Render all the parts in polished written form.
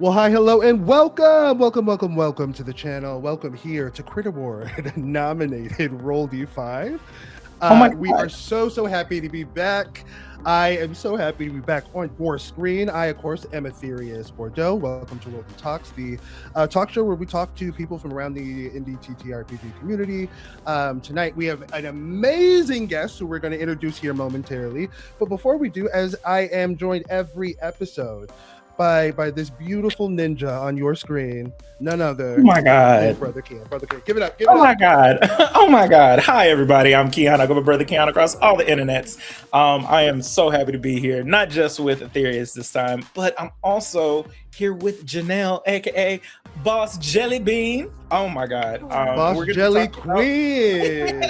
Well, hi, hello, and welcome to the channel. Welcome here to Crit Award nominated Roll D5. Oh my We are God. so happy to be back. I am so happy to be back on your screen. I, of course, am Aetherius Bordeaux. Welcome to Roll D Talks, the talk show where we talk to people from around the Indie TTRPG community. Tonight, we have an amazing guest who we're going to introduce here momentarily. But before we do, as I am joined every episode by this beautiful ninja on your screen, none other Oh my than God. Brother Queon. Brother Queon, give it up. Oh my God. Oh my God. Hi, everybody. I'm Queon. I go by Brother Queon across all the internets. I am so happy to be here, not just with Aetherius this time, but I'm also here with Jenel, aka Boss Jellybean. Oh my God. Boss Jelly Queen.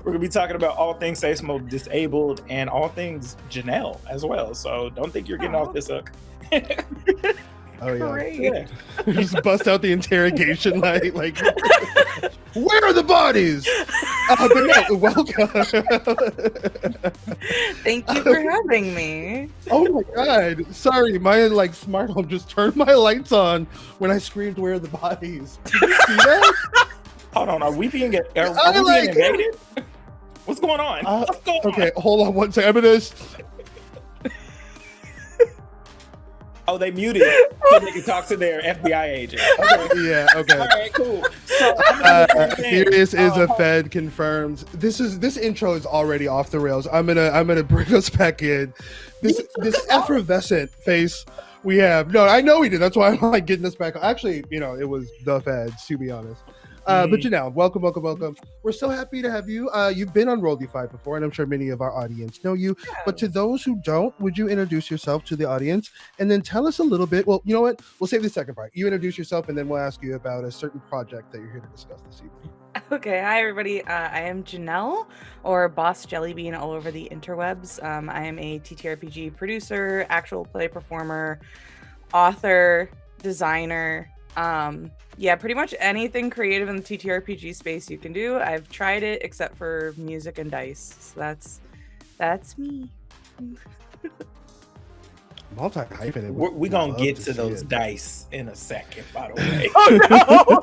We're gonna be talking about all things Safe Mode Disabled and all things Jenel as well. So don't think you're getting off this hook. Oh yeah. Great. Just bust out the interrogation light, like, where are the bodies? But no, welcome. Thank you for having me. Oh my God! Sorry, my smart home just turned my lights on when I screamed, "Where are the bodies?" Did you see that? Hold on, are we being invaded? What's going on? What's going on? Okay, hold on one second. I'm gonna. Oh, they muted so they can talk to their FBI agent. Okay. Yeah. Okay. All right. Cool. So, Aetherius is a Fed confirmed. This intro is already off the rails. I'm gonna bring us back in. This effervescent face we have. No, I know we did. That's why I'm getting us back. Actually, it was the Feds, to be honest. But Jenel, welcome. We're so happy to have you. You've been on Roll D5 before, and I'm sure many of our audience know you. Yeah. But to those who don't, would you introduce yourself to the audience and then tell us a little bit? Well, you know what? We'll save the second part. You introduce yourself, and then we'll ask you about a certain project that you're here to discuss this evening. Okay, hi everybody. I am Jenel, or Boss Jellybean all over the interwebs. I am a TTRPG producer, actual play performer, author, designer. Yeah, pretty much anything creative in the TTRPG space you can do. I've tried it except for music and dice. So that's me. Multi-hyphenate. We're gonna get to those dice in a second, by the way. Oh no!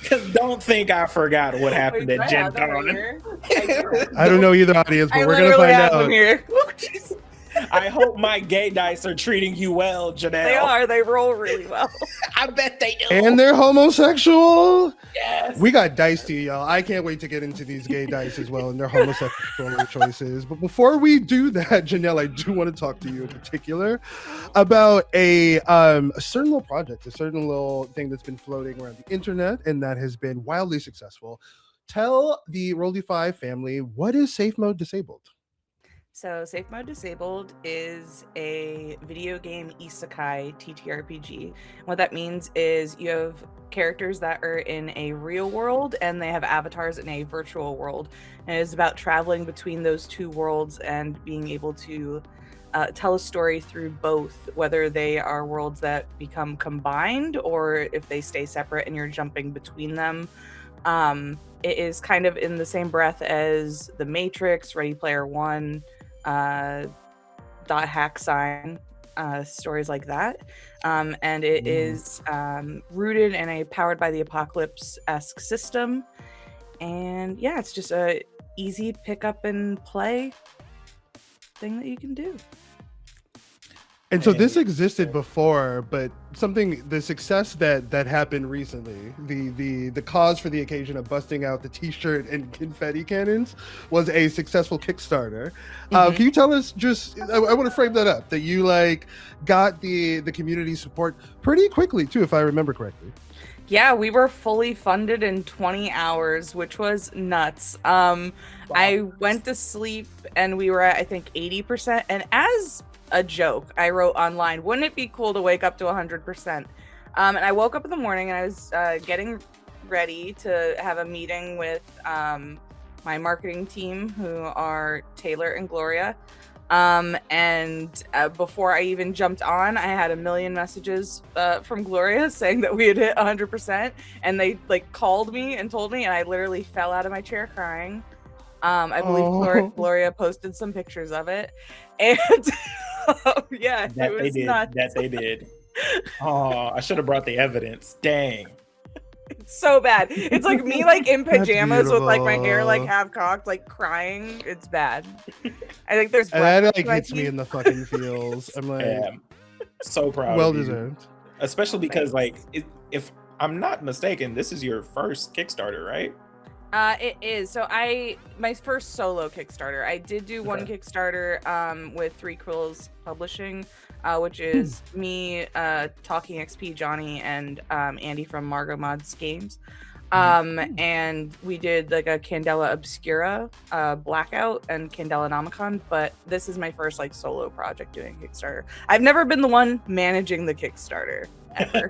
Because don't think I forgot what happened at Gen Con. I don't know either, audience, but we're gonna find out. Here. I hope my gay dice are treating you well, Jenel. They are. They roll really well. I bet they do. And they're homosexual. Yes. We got dice to y'all. I can't wait to get into these gay dice as well and their homosexual choices. But before we do that, Jenel, I do want to talk to you in particular about a certain little project, a certain little thing that's been floating around the internet and that has been wildly successful. Tell the Roll D5 family, what is Safe Mode Disabled? So Safe Mode Disabled is a video game isekai TTRPG. What that means is you have characters that are in a real world and they have avatars in a virtual world. And it is about traveling between those two worlds and being able to tell a story through both, whether they are worlds that become combined or if they stay separate and you're jumping between them. It is kind of in the same breath as The Matrix, Ready Player One, Dot Hack Sign, stories like that. And it is rooted in a Powered by the Apocalypse-esque system. And yeah, it's just a easy pick up and play thing that you can do. And so this existed before, but the success that happened recently, the cause for the occasion of busting out the t-shirt and confetti cannons was a successful Kickstarter. Can you tell us I want to frame that up, that you got the community support pretty quickly too, if I remember correctly. Yeah, we were fully funded in 20 hours, which was nuts. Wow. I went to sleep and we were at, I think, 80%. And as a joke, I wrote online, wouldn't it be cool to wake up to 100%? And I woke up in the morning and I was getting ready to have a meeting with my marketing team, who are Taylor and Gloria. And before I even jumped on, I had a million messages from Gloria saying that we had hit 100%, and they called me and told me, and I literally fell out of my chair crying. I believe Gloria posted some pictures of it, and yeah, that it was they did. nuts. That they did. Oh, I should have brought the evidence. Dang. It's so bad. It's like me like in That's pajamas with like my hair like beautiful. half cocked, like crying. It's bad. I think there's And that breath like in my hits me teeth. in the fucking feels. I'm like, Yeah, so proud well of you. deserved. Especially because like if I'm not mistaken, this is your first Kickstarter, right? It is. So my first solo Kickstarter. I did do one Okay. Kickstarter with Three Quills Publishing, which is me, Talking XP Johnny, and Andy from Margo Mods Games. And we did like a Candela Obscura, Blackout, and Candela Nomicon, but this is my first like solo project doing Kickstarter. I've never been the one managing the Kickstarter ever.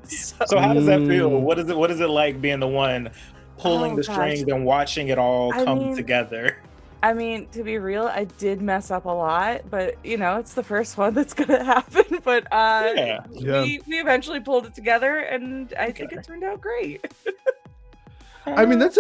So how does that feel? What is it like being the one pulling the gosh. strings and watching it all I come mean, together? I mean, to be real, I did mess up a lot, but it's the first one that's gonna happen. But Yeah. we eventually pulled it together, and I think it turned out great. I mean, that's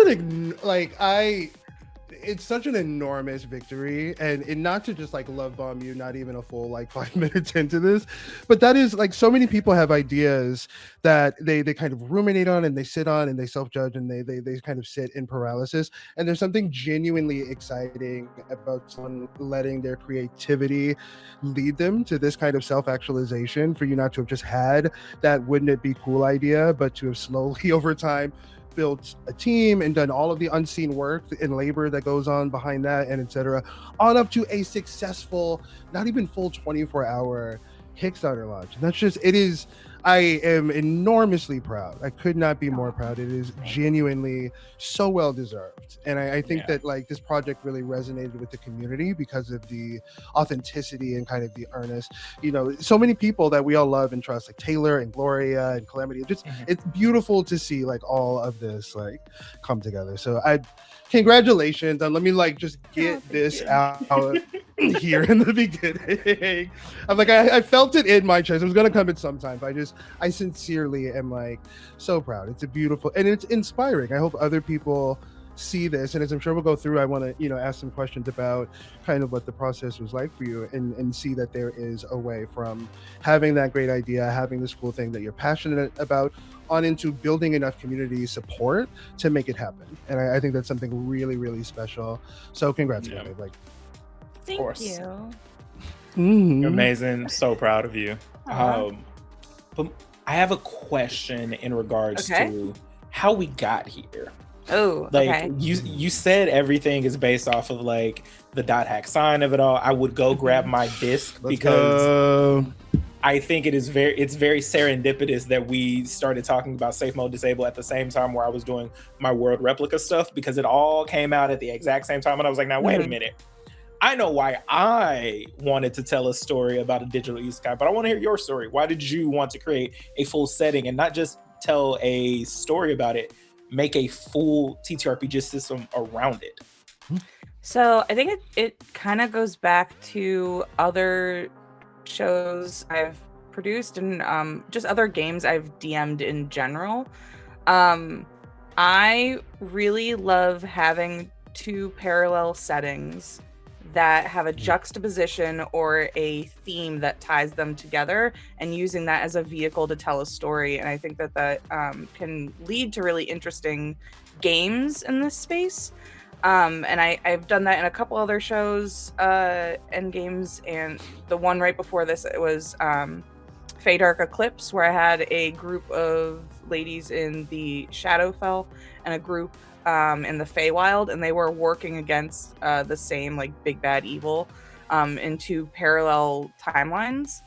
it's such an enormous victory, and not to just like love bomb you, not even a full like 5 minutes into this, but that is like so many people have ideas that they kind of ruminate on and they sit on and they self-judge and they kind of sit in paralysis. And there's something genuinely exciting about someone letting their creativity lead them to this kind of self-actualization, for you not to have just had that wouldn't it be cool idea, but to have slowly over time built a team and done all of the unseen work and labor that goes on behind that, and etc., on up to a successful, not even full 24-hour Kickstarter launch. And that's just, I am enormously proud. I could not be more proud. It is genuinely so well deserved. And I think that like this project really resonated with the community because of the authenticity and kind of the earnest, so many people that we all love and trust, like Taylor and Gloria and Calamity. It's beautiful to see like all of this like come together. So congratulations, and let me like just get this out here in the beginning. I'm like, I felt it in my chest. It was gonna come at some time, but I sincerely am like so proud. It's a beautiful and it's inspiring. I hope other people see this, and as I'm sure we'll go through, I want to ask some questions about kind of what the process was like for you, and see that there is a way from having that great idea, having this cool thing that you're passionate about, on into building enough community support to make it happen. And I think that's something really, really special. So congrats, Yeah. like Thank you. You're amazing. So proud of you. Aw. But I have a question in regards Okay. to how we got here. Oh, Like okay. you said everything is based off of like the .hack sign of it all. I would go grab my disc because I think it's very serendipitous that we started talking about Safe Mode Disable at the same time where I was doing my World Replica stuff, because it all came out at the exact same time. And I was like, now wait a minute. I know why I wanted to tell a story about a digital isekai, but I want to hear your story. Why did you want to create a full setting and not just tell a story about it, make a full TTRPG system around it? So I think it kind of goes back to other shows I've produced and just other games I've DM'd in general. I really love having two parallel settings that have a juxtaposition or a theme that ties them together, and using that as a vehicle to tell a story. And I think that can lead to really interesting games in this space. And I've done that in a couple other shows and games. And the one right before this, it was Fey Dark Eclipse, where I had a group of ladies in the Shadowfell and a group in the Feywild, and they were working against the same like big bad evil in two parallel timelines.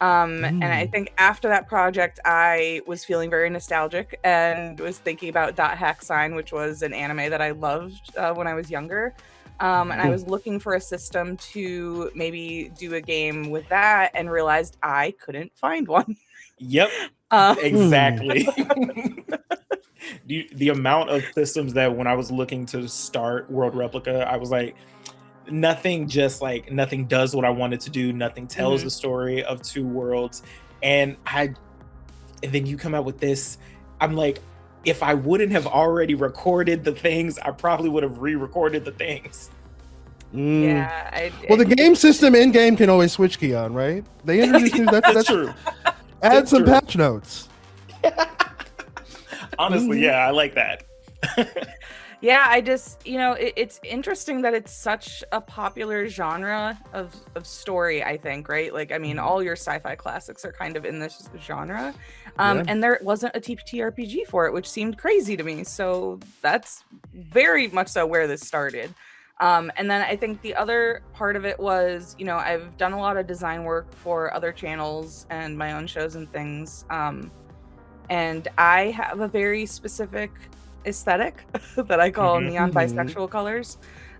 And I think after that project, I was feeling very nostalgic and was thinking about .hack sign, which was an anime that I loved when I was younger. And I was looking for a system to maybe do a game with that, and realized I couldn't find one. Yep, exactly. The amount of systems that when I was looking to start World Replica, I was like, nothing does what I wanted to do. Nothing tells the story of two worlds. And then you come out with this. I'm like, if I wouldn't have already recorded the things, I probably would have re-recorded the things. Yeah. Well, the game system in game can always switch, Queon, right? They introduced that's true. Add some patch notes. Honestly, yeah, I like that. Yeah, I just, it's interesting that it's such a popular genre of story, I think, right? Like, I mean, all your sci-fi classics are kind of in this genre. And there wasn't a TTRPG for it, which seemed crazy to me. So that's very much so where this started. And then I think the other part of it was, I've done a lot of design work for other channels and my own shows and things. And I have a very specific aesthetic that I call neon bisexual colors.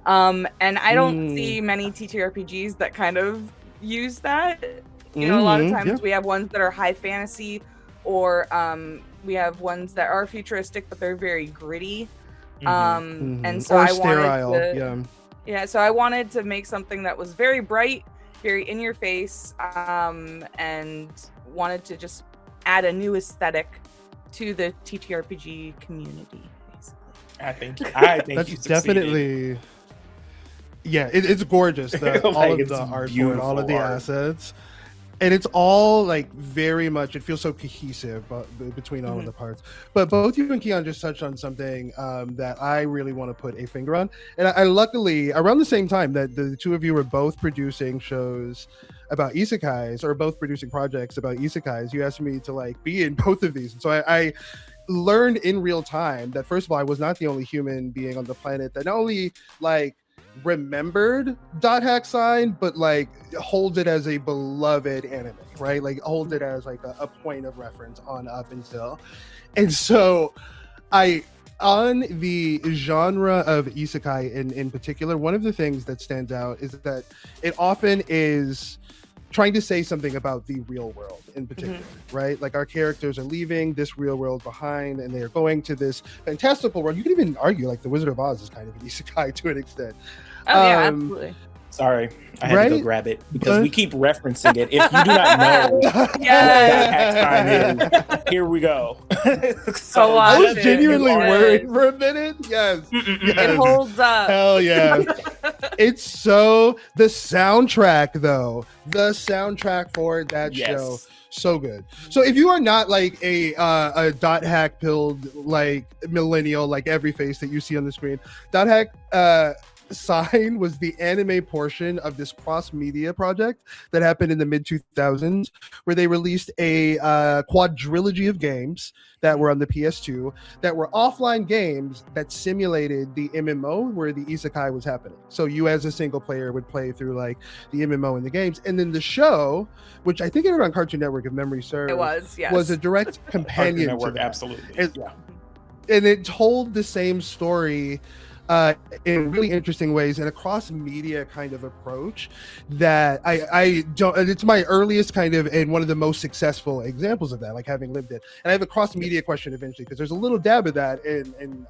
And I don't see many TTRPGs that kind of use that. A lot of times we have ones that are high fantasy, or we have ones that are futuristic, but they're very gritty. And so or I sterile, wanted to, so I wanted to make something that was very bright, very in your face, and wanted to just add a new aesthetic to the TTRPG community, basically. I think that's you definitely, it's gorgeous. All of the art for it, all of the assets, and it's all like very much. It feels so cohesive between all of the parts. But both you and Queon just touched on something that I really want to put a finger on. And I luckily around the same time that the two of you were both producing shows about isekais, or both producing projects about isekais, you asked me to like be in both of these. And so I learned in real time that, first of all, I was not the only human being on the planet that not only like remembered dot hack sign, but like holds it as a beloved anime, right? Like holds it as like a point of reference on up until. And so on the genre of isekai in particular, one of the things that stands out is that it often is trying to say something about the real world in particular, right? Like our characters are leaving this real world behind and they're going to this fantastical world. You can even argue like the Wizard of Oz is kind of an isekai to an extent. Oh yeah, absolutely. Sorry, I had to go grab it because we keep referencing it. If you do not know what that time is, here we go. So I was genuinely worried for a minute. Yes. It holds up. Hell yeah. It's so, the soundtrack though, the soundtrack for that show, so good. So if you are not like a dot hack pilled like millennial, like every face that you see on the screen, dot hack sign was the anime portion of this cross-media project that happened in the mid-2000s, where they released a quadrilogy of games that were on the PS2 that were offline games that simulated the MMO where the isekai was happening. So you as a single player would play through like the MMO in the games, and then the show, which I think it was on Cartoon Network if memory serves, was a direct companion to that. Absolutely. And it told the same story in really interesting ways, and a cross-media kind of approach that I don't, it's my earliest kind of and one of the most successful examples of that, like having lived it. And I have a cross-media question eventually, because there's a little dab of that in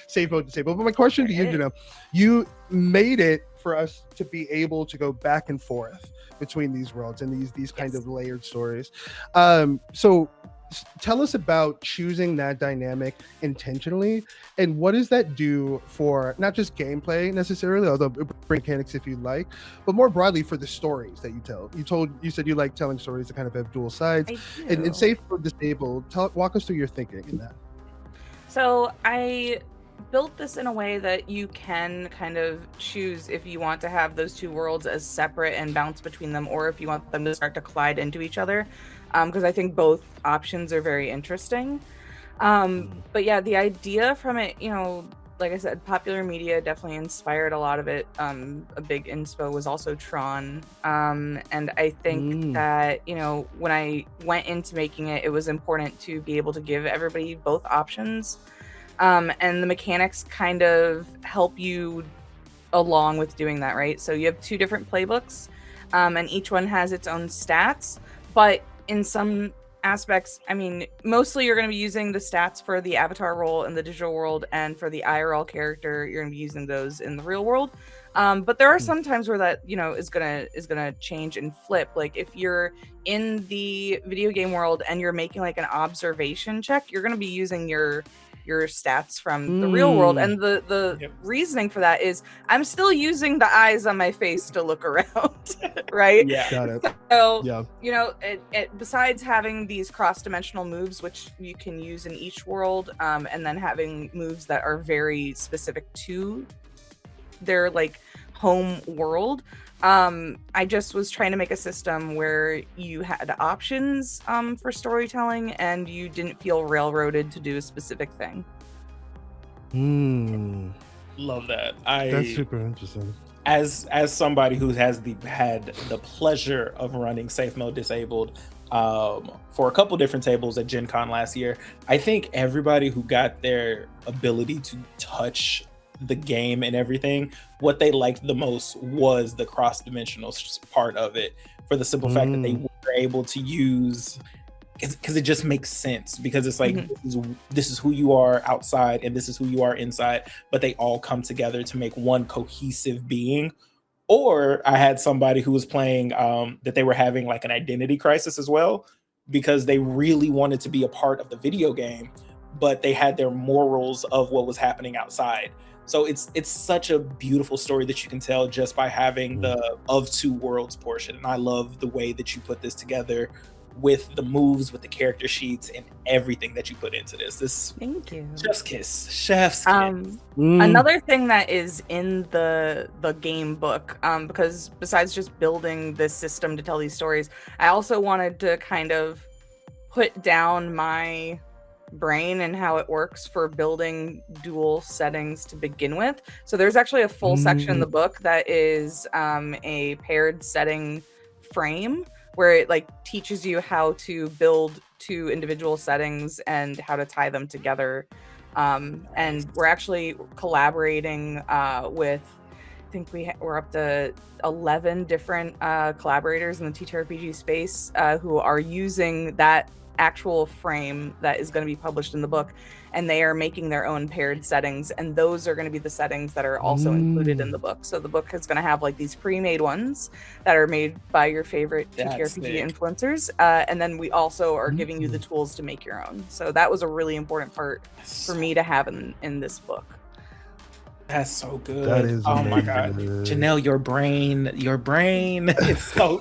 Safe Mode Disabled. But my question to you, Jenel, you made it for us to be able to go back and forth between these worlds and these kind of layered stories. So tell us about choosing that dynamic intentionally, and what does that do for not just gameplay necessarily, although bring mechanics if you like, but more broadly for the stories that you tell. You said you like telling stories that kind of have dual sides, and Safe or Disabled, walk us through your thinking in that. So I built this in a way that you can kind of choose if you want to have those two worlds as separate and bounce between them, or if you want them to start to collide into each other, because I think both options are very interesting. But yeah, the idea from it, like I said, popular media definitely inspired a lot of it. A big inspo was also Tron. And I think that, when I went into making it, it was important to be able to give everybody both options. And the mechanics kind of help you along with doing that, right? So you have two different playbooks, and each one has its own stats, but in some aspects, I mean, mostly you're going to be using the stats for the avatar role in the digital world, and for the IRL character, you're going to be using those in the real world. But there are some times where that, is gonna change and flip. Like if you're in the video game world and you're making like an observation check, you're going to be using your your stats from the real world. And the reasoning for that is I'm still using the eyes on my face to look around, right? Yeah. Got it. So, you know, besides having these cross-dimensional moves, which you can use in each world, and then having moves that are very specific to their like home world, I just was trying to make a system where you had options for storytelling and you didn't feel railroaded to do a specific thing. Love that. That's super interesting. As somebody who has had the pleasure of running Safe Mode Disabled for a couple different tables at Gen Con last year, I think everybody who got their ability to touch the game and everything, what they liked the most was the cross-dimensional part of it, for the simple fact that they were able to use, because it just makes sense, because it's like this is who you are outside and this is who you are inside, but they all come together to make one cohesive being. Or I had somebody who was playing that they were having like an identity crisis as well, because they really wanted to be a part of the video game, but they had their morals of what was happening outside. So it's such a beautiful story that you can tell just by having the of two worlds portion. And I love the way that you put this together with the moves, with the character sheets, and everything that you put into this. Thank you. Chef's kiss. Another thing that is in the game book, because besides just building this system to tell these stories, I also wanted to kind of put down my brain and how it works for building dual settings to begin with. So there's actually a full section in the book that is a paired setting frame, where it like teaches you how to build two individual settings and how to tie them together. And we're actually collaborating with, I think we're up to 11 different collaborators in the TTRPG space who are using that actual frame that is going to be published in the book, and they are making their own paired settings, and those are going to be the settings that are also included in the book. So the book is going to have like these pre-made ones that are made by your favorite TTRPG influencers, and then we also are giving you the tools to make your own. So that was a really important part for me to have in this book. That's so good. That is amazing. My god, Jenel, your brain it's so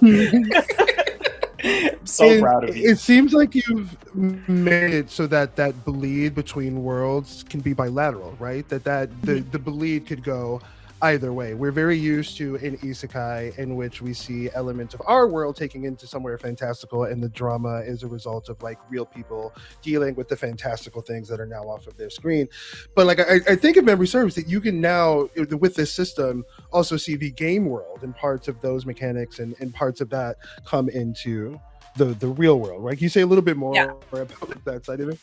so proud of you. It seems like you've made it so that that bleed between worlds can be bilateral, right? The bleed could go either way. We're very used to an isekai in which we see elements of our world taking into somewhere fantastical, and the drama is a result of like real people dealing with the fantastical things that are now off of their screen. But like I think if memory serves, that you can now with this system also see the game world and parts of those mechanics and parts of that come into the real world, right? Can you say a little bit more about that side of it?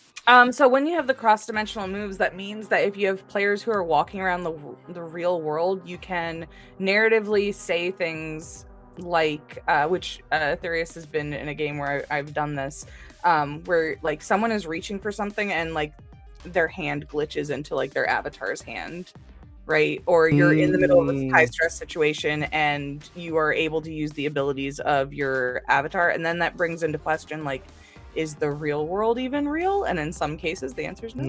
So when you have the cross-dimensional moves, that means that if you have players who are walking around the real world, you can narratively say things like, which Aetherius has been in a game where I've done this, where like someone is reaching for something and like their hand glitches into like their avatar's hand, right? Or you're in the middle of a high stress situation and you are able to use the abilities of your avatar, and then that brings into question like, is the real world even real? And in some cases the answer is no.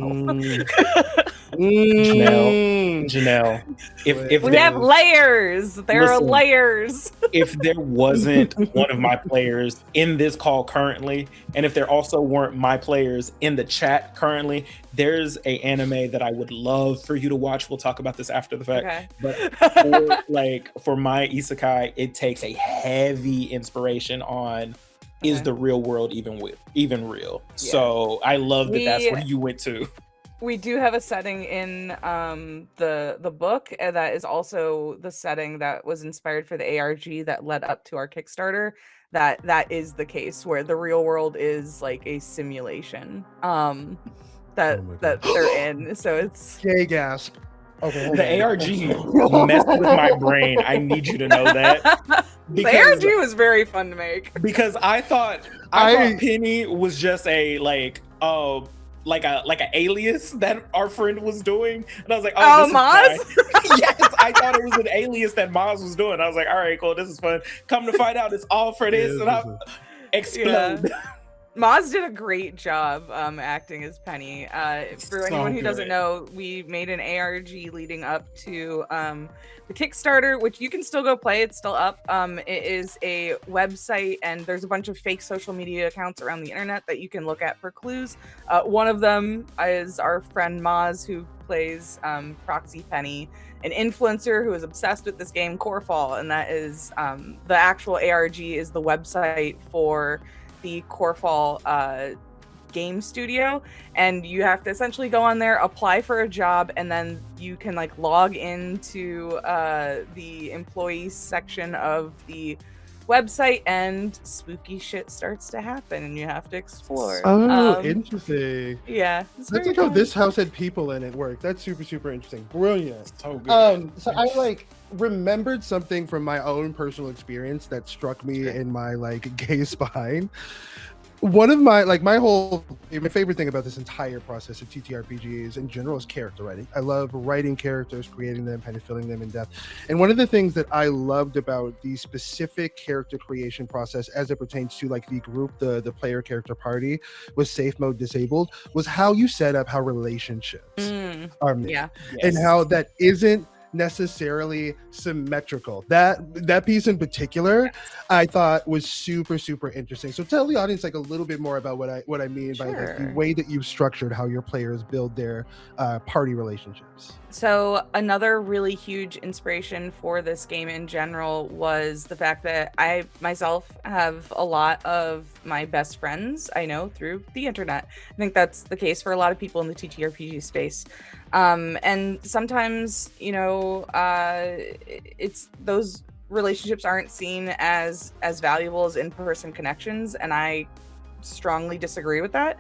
Janelle, if we have layers, there are layers. If there wasn't one of my players in this call currently, and if there also weren't my players in the chat currently, there's a anime that I would love for you to watch. We'll talk about this after the fact. Okay. But for my isekai, it takes a heavy inspiration on is the real world even real? Yeah. So I love that that's where you went to. We do have a setting in the book that is also the setting that was inspired for the ARG that led up to our Kickstarter. That is the case where the real world is like a simulation that they're in. So it's gay gasp. Okay, the ARG messed with my brain. I need you to know that. The ARG was very fun to make. Because I thought Penny was just a like an alias that our friend was doing, and I was like, oh Maz? Yes, I thought it was an alias that Maz was doing. I was like, all right, cool, this is fun. Come to find out, it's all for this, and I explode. Moz did a great job acting as Penny. For So anyone who doesn't good. know, we made an ARG leading up to the Kickstarter, which you can still go play. It's still up. It is a website, and there's a bunch of fake social media accounts around the internet that you can look at for clues. One of them is our friend Moz, who plays Proxy Penny, an influencer who is obsessed with this game, Corefall, and that is the actual ARG is the website for the Corefall game studio, and you have to essentially go on there, apply for a job, and then you can like log into the employees section of the website, and spooky shit starts to happen, and you have to explore. Interesting. Yeah, That's like how This House Had People in It worked. That's super interesting. Brilliant. So good. So I like remembered something from my own personal experience that struck me in my like gay spine. One of my my favorite thing about this entire process of TTRPGs in general is character writing. I love writing characters, creating them, kind of filling them in depth. And one of the things that I loved about the specific character creation process as it pertains to like the group, the player character party with safe mode disabled, was how you set up how relationships are made. Yeah. And how that isn't necessarily symmetrical. That piece in particular I thought was super interesting. So tell the audience like a little bit more about what I mean by like the way that you've structured how your players build their party relationships. So another really huge inspiration for this game in general was the fact that I myself have a lot of my best friends I know through the internet. I think that's the case for a lot of people in the TTRPG space. And sometimes, it's those relationships aren't seen as valuable as in-person connections, and I strongly disagree with that.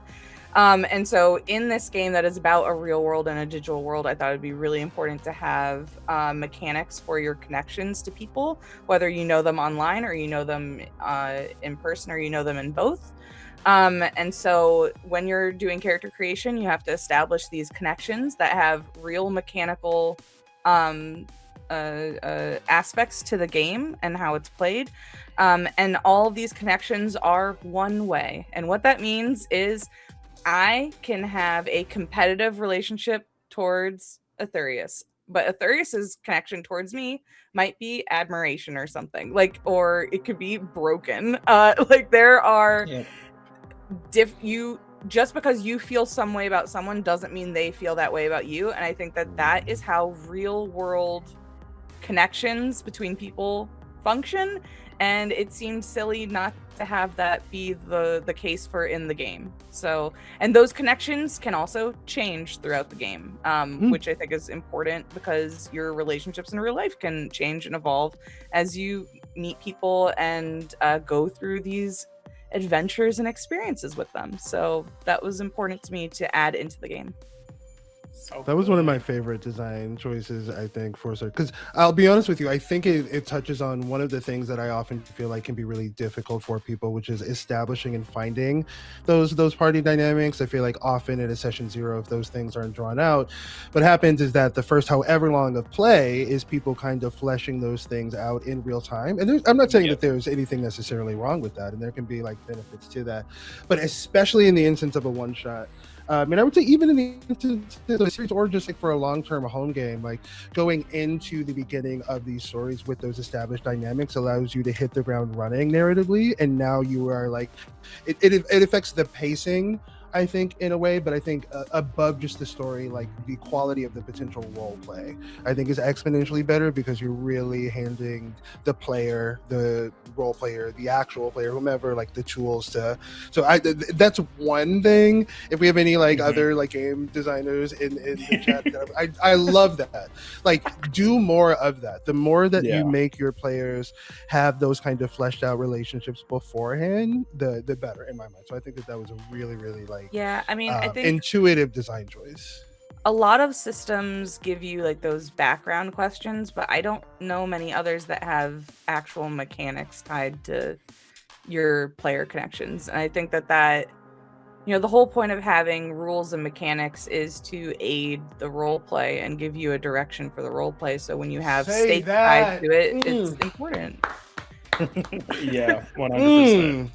And so in this game that is about a real world and a digital world, I thought it'd be really important to have mechanics for your connections to people, whether you know them online or you know them in person or you know them in both. And so when you're doing character creation, you have to establish these connections that have real mechanical aspects to the game and how it's played. And all of these connections are one way. And what that means is I can have a competitive relationship towards Aetherius, but Aetherius's connection towards me might be admiration or something, like, or it could be broken. Like there are just because you feel some way about someone doesn't mean they feel that way about you. And I think that is how real world connections between people function. And it seemed silly not to have that be the case for in the game. So, and those connections can also change throughout the game, which I think is important because your relationships in real life can change and evolve as you meet people and go through these adventures and experiences with them. So that was important to me to add into the game. That was one of my favorite design choices, I think, for because I'll be honest with you, I think it touches on one of the things that I often feel like can be really difficult for people, which is establishing and finding those party dynamics. I feel like often at a session zero, if those things aren't drawn out, what happens is that the first however long of play is people kind of fleshing those things out in real time. And I'm not saying that there's anything necessarily wrong with that, and there can be like benefits to that, but especially in the instance of a one shot. And I would say even in the instance of the series or just like for a long-term home game, like going into the beginning of these stories with those established dynamics allows you to hit the ground running narratively. And now you are like, it affects the pacing, I think, in a way, but I think above just the story, like the quality of the potential role play, I think is exponentially better because you're really handing the player, the role player, the actual player, whomever, like the tools to. So that's one thing. If we have any like other like game designers in the chat, I love that. Like do more of that. The more that you make your players have those kind of fleshed out relationships beforehand, the better in my mind. So I think that was a really like I think intuitive design choice. A lot of systems give you like those background questions, but I don't know many others that have actual mechanics tied to your player connections. And I think that the whole point of having rules and mechanics is to aid the role play and give you a direction for the role play. So when you have stakes tied to it, it's important. Yeah, 100%.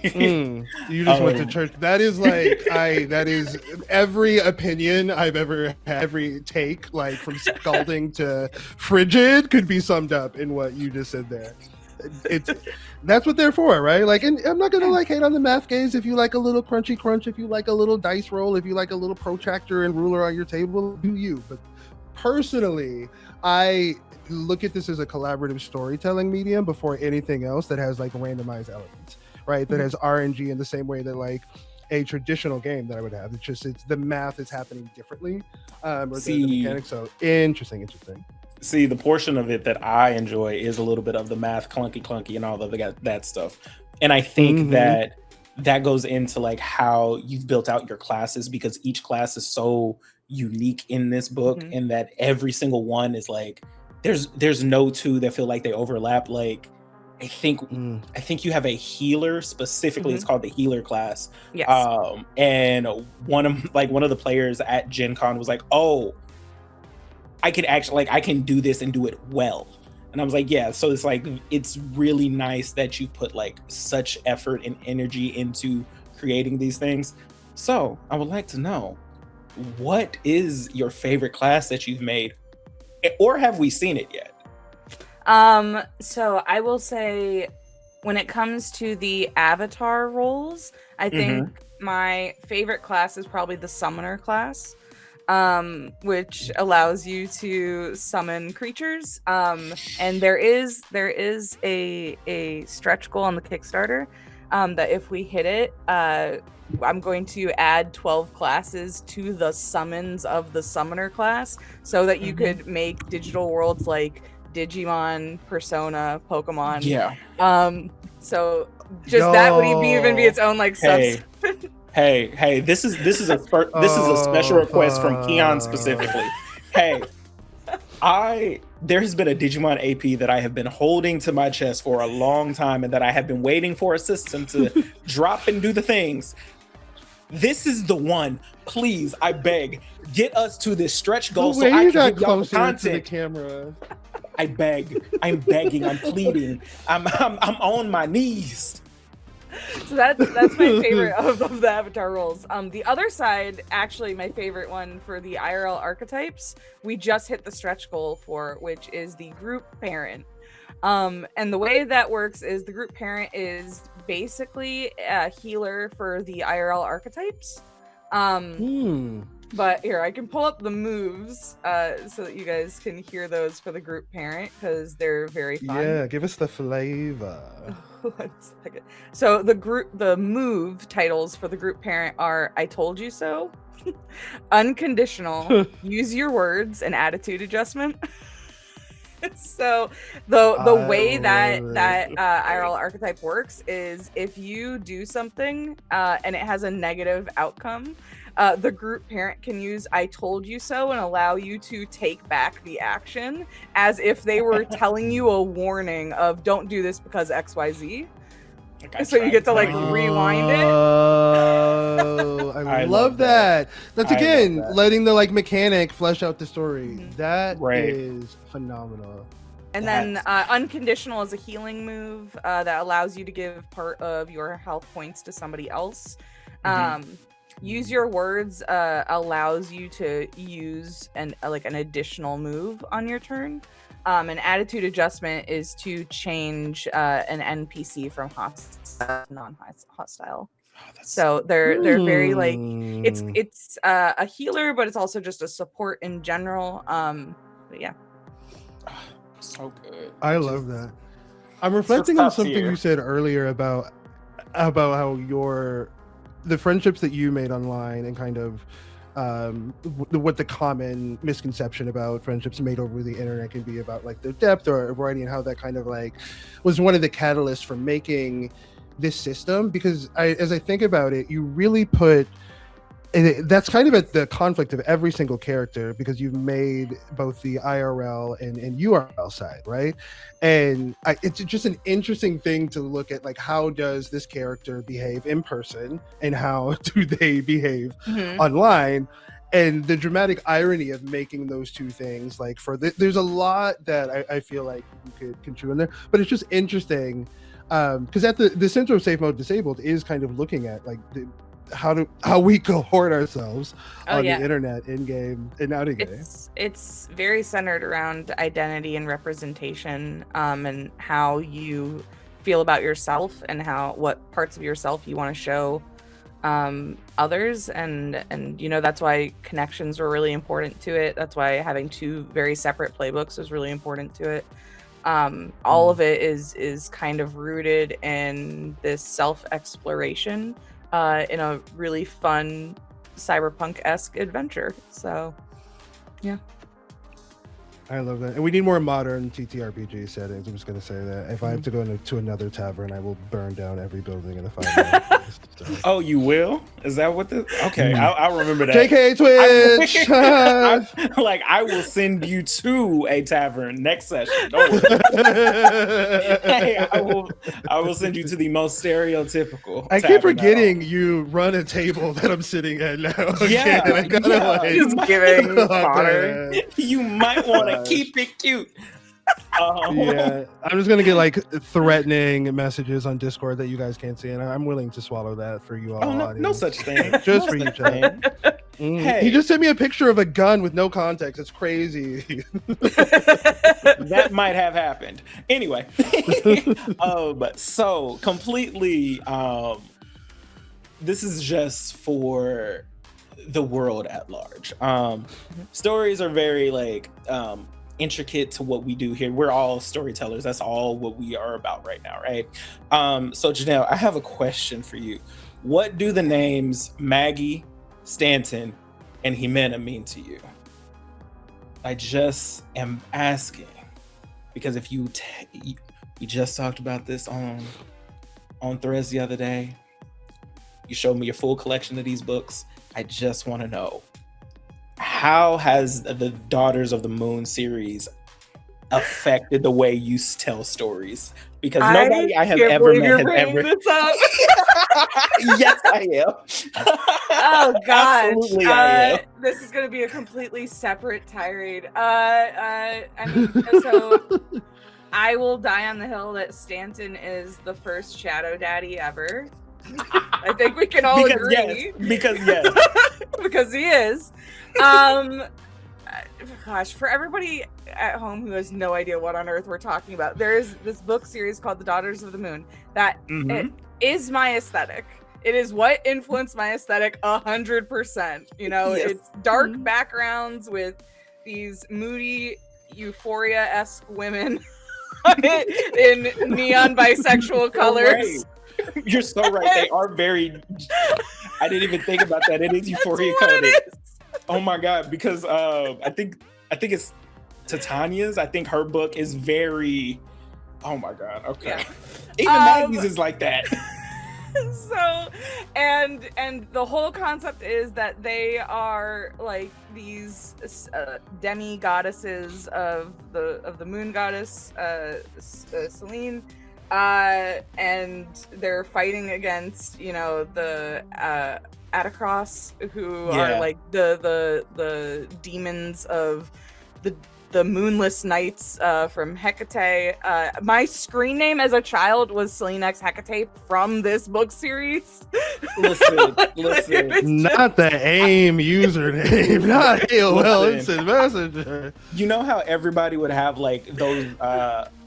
You just went to church. That is like that is every opinion I've ever had, every take, like from scalding to frigid, could be summed up in what you just said there. It's that's what they're for, right? Like, and I'm not gonna like hate on the math games. If you like a little crunchy crunch, if you like a little dice roll, if you like a little protractor and ruler on your table, do you. But personally, I look at this as a collaborative storytelling medium before anything else that has like randomized elements, right? That has RNG in the same way that like a traditional game that I would have. It's the math is happening differently, or the mechanics. So interesting. See, the portion of it that I enjoy is a little bit of the math clunky and all of that stuff. And I think that goes into like how you've built out your classes, because each class is so unique in this book, and that every single one is like, there's no two that feel like they overlap. Like, I think you have a healer specifically. It's called the healer class. Yes. And one of the players at Gen Con was like, "Oh, I could actually I can do this and do it well." And I was like, "Yeah." So it's like, it's really nice that you put like such effort and energy into creating these things. So I would like to know, what is your favorite class that you've made, or have we seen it yet? So I will say, when it comes to the avatar roles, I think my favorite class is probably the summoner class, which allows you to summon creatures. And there is a stretch goal on the Kickstarter, that if we hit it, I'm going to add 12 classes to the summons of the summoner class, so that you could make digital worlds like Digimon, Persona, Pokemon. Yeah. So just that would even be its own like subset. Hey, this is a special request from Queon specifically. Hey, there has been a Digimon AP that I have been holding to my chest for a long time, and that I have been waiting for a system to drop and do the things. This is the one. Please, I beg, get us to this stretch goal so I can give y'all the content. To the camera. I beg. I'm begging. I'm pleading. I'm on my knees. So that's my favorite of the avatar roles. The other side, actually, my favorite one for the IRL archetypes, we just hit the stretch goal for, which is the group parent. And the way that works is the group parent is basically a healer for the IRL archetypes. But here, I can pull up the moves so that you guys can hear those for the group parent, because they're very fun. Yeah, give us the flavor. 1 second. So the move titles for the group parent are "I told you so," "Unconditional," "Use your words," and "Attitude adjustment." So the way that IRL archetype works is, if you do something and it has a negative outcome, the group parent can use "I told you so" and allow you to take back the action, as if they were telling you a warning of "don't do this because XYZ." So you get to like rewind it. Oh, I love that. That's again letting the like mechanic flesh out the story. That is phenomenal. And then Unconditional is a healing move that allows you to give part of your health points to somebody else. Use your words allows you to use an additional move on your turn. An attitude adjustment is to change an NPC from hostile to non-hostile. So they're very like, it's a healer, but it's also just a support in general. But yeah. So good. I love that. I'm reflecting on something you said earlier about how the friendships that you made online, and kind of what the common misconception about friendships made over the internet can be about like their depth or variety, and how that kind of like was one of the catalysts for making this system. Because as I think about it, you really put that's kind of at the conflict of every single character, because you've made both the IRL and URL side, right? And it's just an interesting thing to look at, like, how does this character behave in person and how do they behave online? And the dramatic irony of making those two things, like there's a lot that I feel like you could chew in there, but it's just interesting because at the center of safe mode disabled is kind of looking at like how we cohort ourselves on the internet, in game and out of game. It's very centered around identity and representation, and how you feel about yourself and what parts of yourself you want to show others, and that's why connections were really important to it. That's why having two very separate playbooks was really important to it. All of it is kind of rooted in this self-exploration in a really fun cyberpunk-esque adventure. So yeah, I love that. And we need more modern TTRPG settings. I'm just going to say that. If I have to go to another tavern, I will burn down every building in the 5 minutes. So. Oh, you will? Is that what the... Okay, I'll remember that. JK Twitch! I will send you to a tavern next session. Don't worry. Hey, I will send you to the most stereotypical I keep forgetting you run a table that I'm sitting at now. Yeah. I gotta, just giving fodder. You might want to keep it cute. Yeah, I'm just gonna get like threatening messages on Discord that you guys can't see, and I'm willing to swallow that for you all. Oh, no such thing. Just for you, Jenna. Hey. He just sent me a picture of a gun with no context. It's crazy. That might have happened. Anyway, so completely. This is just for the world at large. Stories are very intricate to what we do here. We're all storytellers. That's all what we are about right now, right? So Jenel, I have a question for you. What do the names Maggie, Stanton, and Jimena mean to you? I just am asking because if you we just talked about this on Threads the other day. You showed me your full collection of these books. I just want to know, how has the Daughters of the Moon series affected the way you tell stories? Because nobody I have ever met has ever. Yes, I am. Oh gosh, absolutely, I am. This is going to be a completely separate tirade. So I will die on the hill that Stanton is the first shadow daddy ever. I think we can all agree. Because because he is. Gosh, for everybody at home who has no idea what on earth we're talking about, there is this book series called The Daughters of the Moon that it is my aesthetic. It is what influenced my aesthetic 100%. Yes. It's dark backgrounds with these moody Euphoria-esque women in neon bisexual colors. Right. You're so right. They are very. I didn't even think about that. It is Euphoria coded. Oh my god! Because I think it's Titania's. I think her book is very. Oh my god! Okay. Yeah. Even Maggie's is like that. So, and the whole concept is that they are like these demi goddesses of the moon goddess Selene. And they're fighting against, the Atacross, who are like the demons of the moonless nights from Hecate. My screen name as a child was Selene X Hecate from this book series. Listen. Not the AIM username, not AOL Instant Messenger. You know how everybody would have like those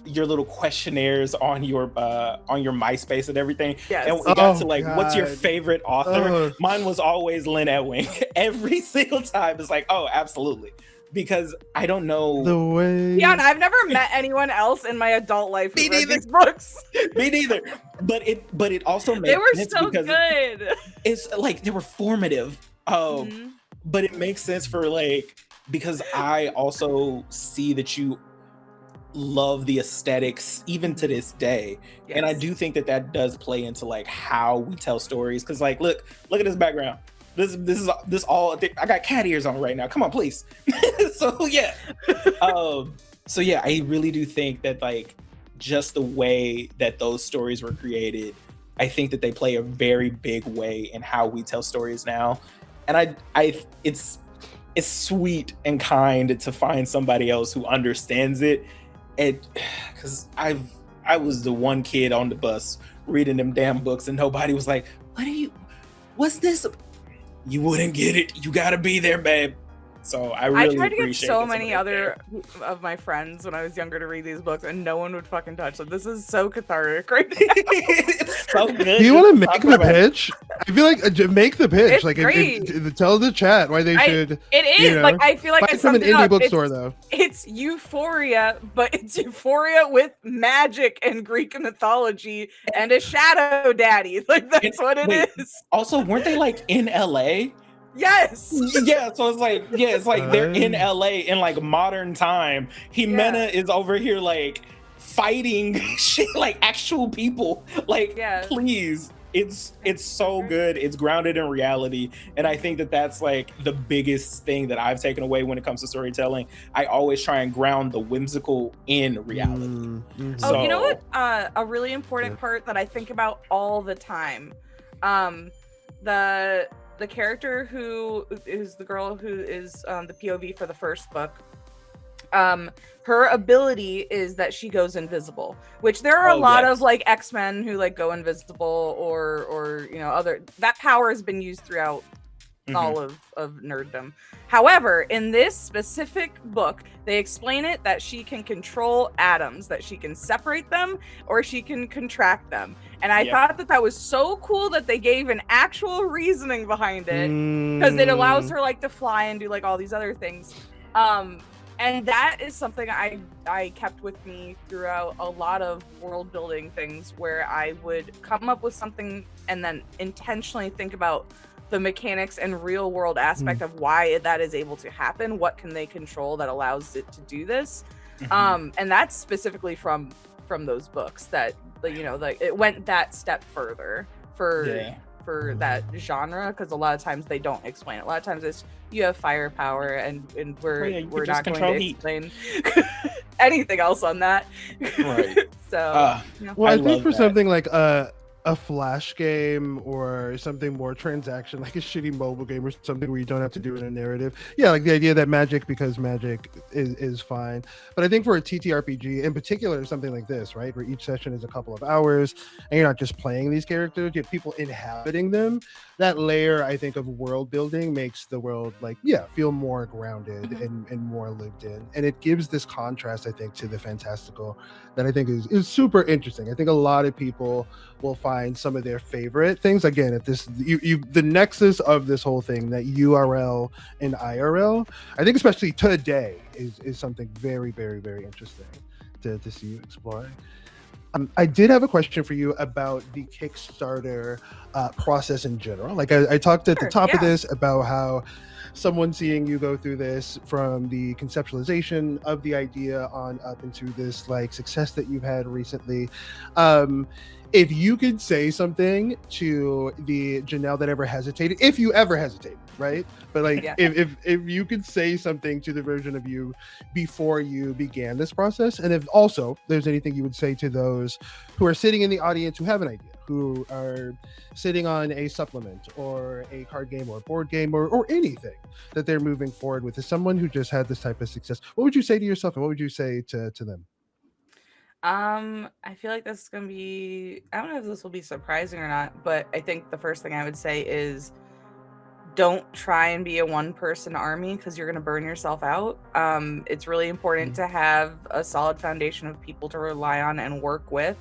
your little questionnaires on your MySpace and everything. Yes. And we got to what's your favorite author? Mine was always Lynn Ewing. Every single time it's like, oh, absolutely. Because I don't know the way. Yeah, I've never met anyone else in my adult life who read these books. Me neither. But it also makes they were sense so because good. It's like they were formative. But it makes sense for because I also see that you love the aesthetics even to this day. Yes. And I do think that does play into how we tell stories. Because look at this background. This all I got cat ears on right now. Come on, please. So yeah. I really do think that just the way that those stories were created, I think that they play a very big way in how we tell stories now. And it's sweet and kind to find somebody else who understands it. Because I've I was the one kid on the bus reading them damn books, and nobody was like, what's this? You wouldn't get it. You gotta be there, babe. So I really tried to get appreciate so that many somebody other of my friends when I was younger to read these books, and no one would fucking touch them. This is so cathartic right now. It's so good. Do you want to make the pitch? I feel like make the pitch. It's like, great. tell the chat why they should. It is you know, like I feel like buy I it from an summed it indie up. bookstore though. It's Euphoria, but it's Euphoria with magic and Greek mythology and a shadow daddy. Like that's what it is. Also, weren't they like in LA? Yes. Yeah, so it's like they're in LA in like modern time. Jimena is over here like fighting shit like actual people. Like, please. It's so good. It's grounded in reality, and I think that that's like the biggest thing that I've taken away when it comes to storytelling. I always try and ground the whimsical in reality. Mm-hmm. So, you know what? A really important part that I think about all the time. The character who is the girl who is the POV for the first book. Her ability is that she goes invisible, which there are a lot of like X-Men who like go invisible or you know other that power has been used throughout all of nerddom. However, in this specific book, they explain it that she can control atoms, that she can separate them or she can contract them. And I thought that was so cool that they gave an actual reasoning behind it because it allows her like to fly and do like all these other things. And that is something I kept with me throughout a lot of world building things where I would come up with something and then intentionally think about the mechanics and real world aspect of why that is able to happen. What can they control that allows it to do this? And that's specifically from those books that, you know, like it went that step further for that genre, because a lot of times they don't explain it. A lot of times it's you have firepower and we're not going to explain anything else on that. Right. So well, I think for something like a flash game or something more transaction, like a shitty mobile game or something where you don't have to do it in a narrative. Yeah, like the idea that magic is fine. But I think for a TTRPG in particular, something like this, right, where each session is a couple of hours and you're not just playing these characters, you have people inhabiting them. That layer, I think, of world building makes the world feel more grounded and more lived in. And it gives this contrast, I think, to the fantastical that I think is super interesting. I think a lot of people will find some of their favorite things again at this the nexus of this whole thing, that URL and IRL, I think especially today is something very, very, very interesting to see you exploring. I did have a question for you about the Kickstarter process in general. Like I talked at the top of this about how someone seeing you go through this from the conceptualization of the idea on up into this like success that you've had recently. If you could say something to the Jenel that ever hesitated, if you ever hesitated, right? But like, if you could say something to the version of you before you began this process, and if also there's anything you would say to those who are sitting in the audience who have an idea, who are sitting on a supplement or a card game or a board game or anything that they're moving forward with, as someone who just had this type of success, what would you say to yourself and what would you say to them? I feel like this is gonna be, I don't know if this will be surprising or not, but I think the first thing I would say is don't try and be a one-person army, because you're gonna burn yourself out. It's really important to have a solid foundation of people to rely on and work with.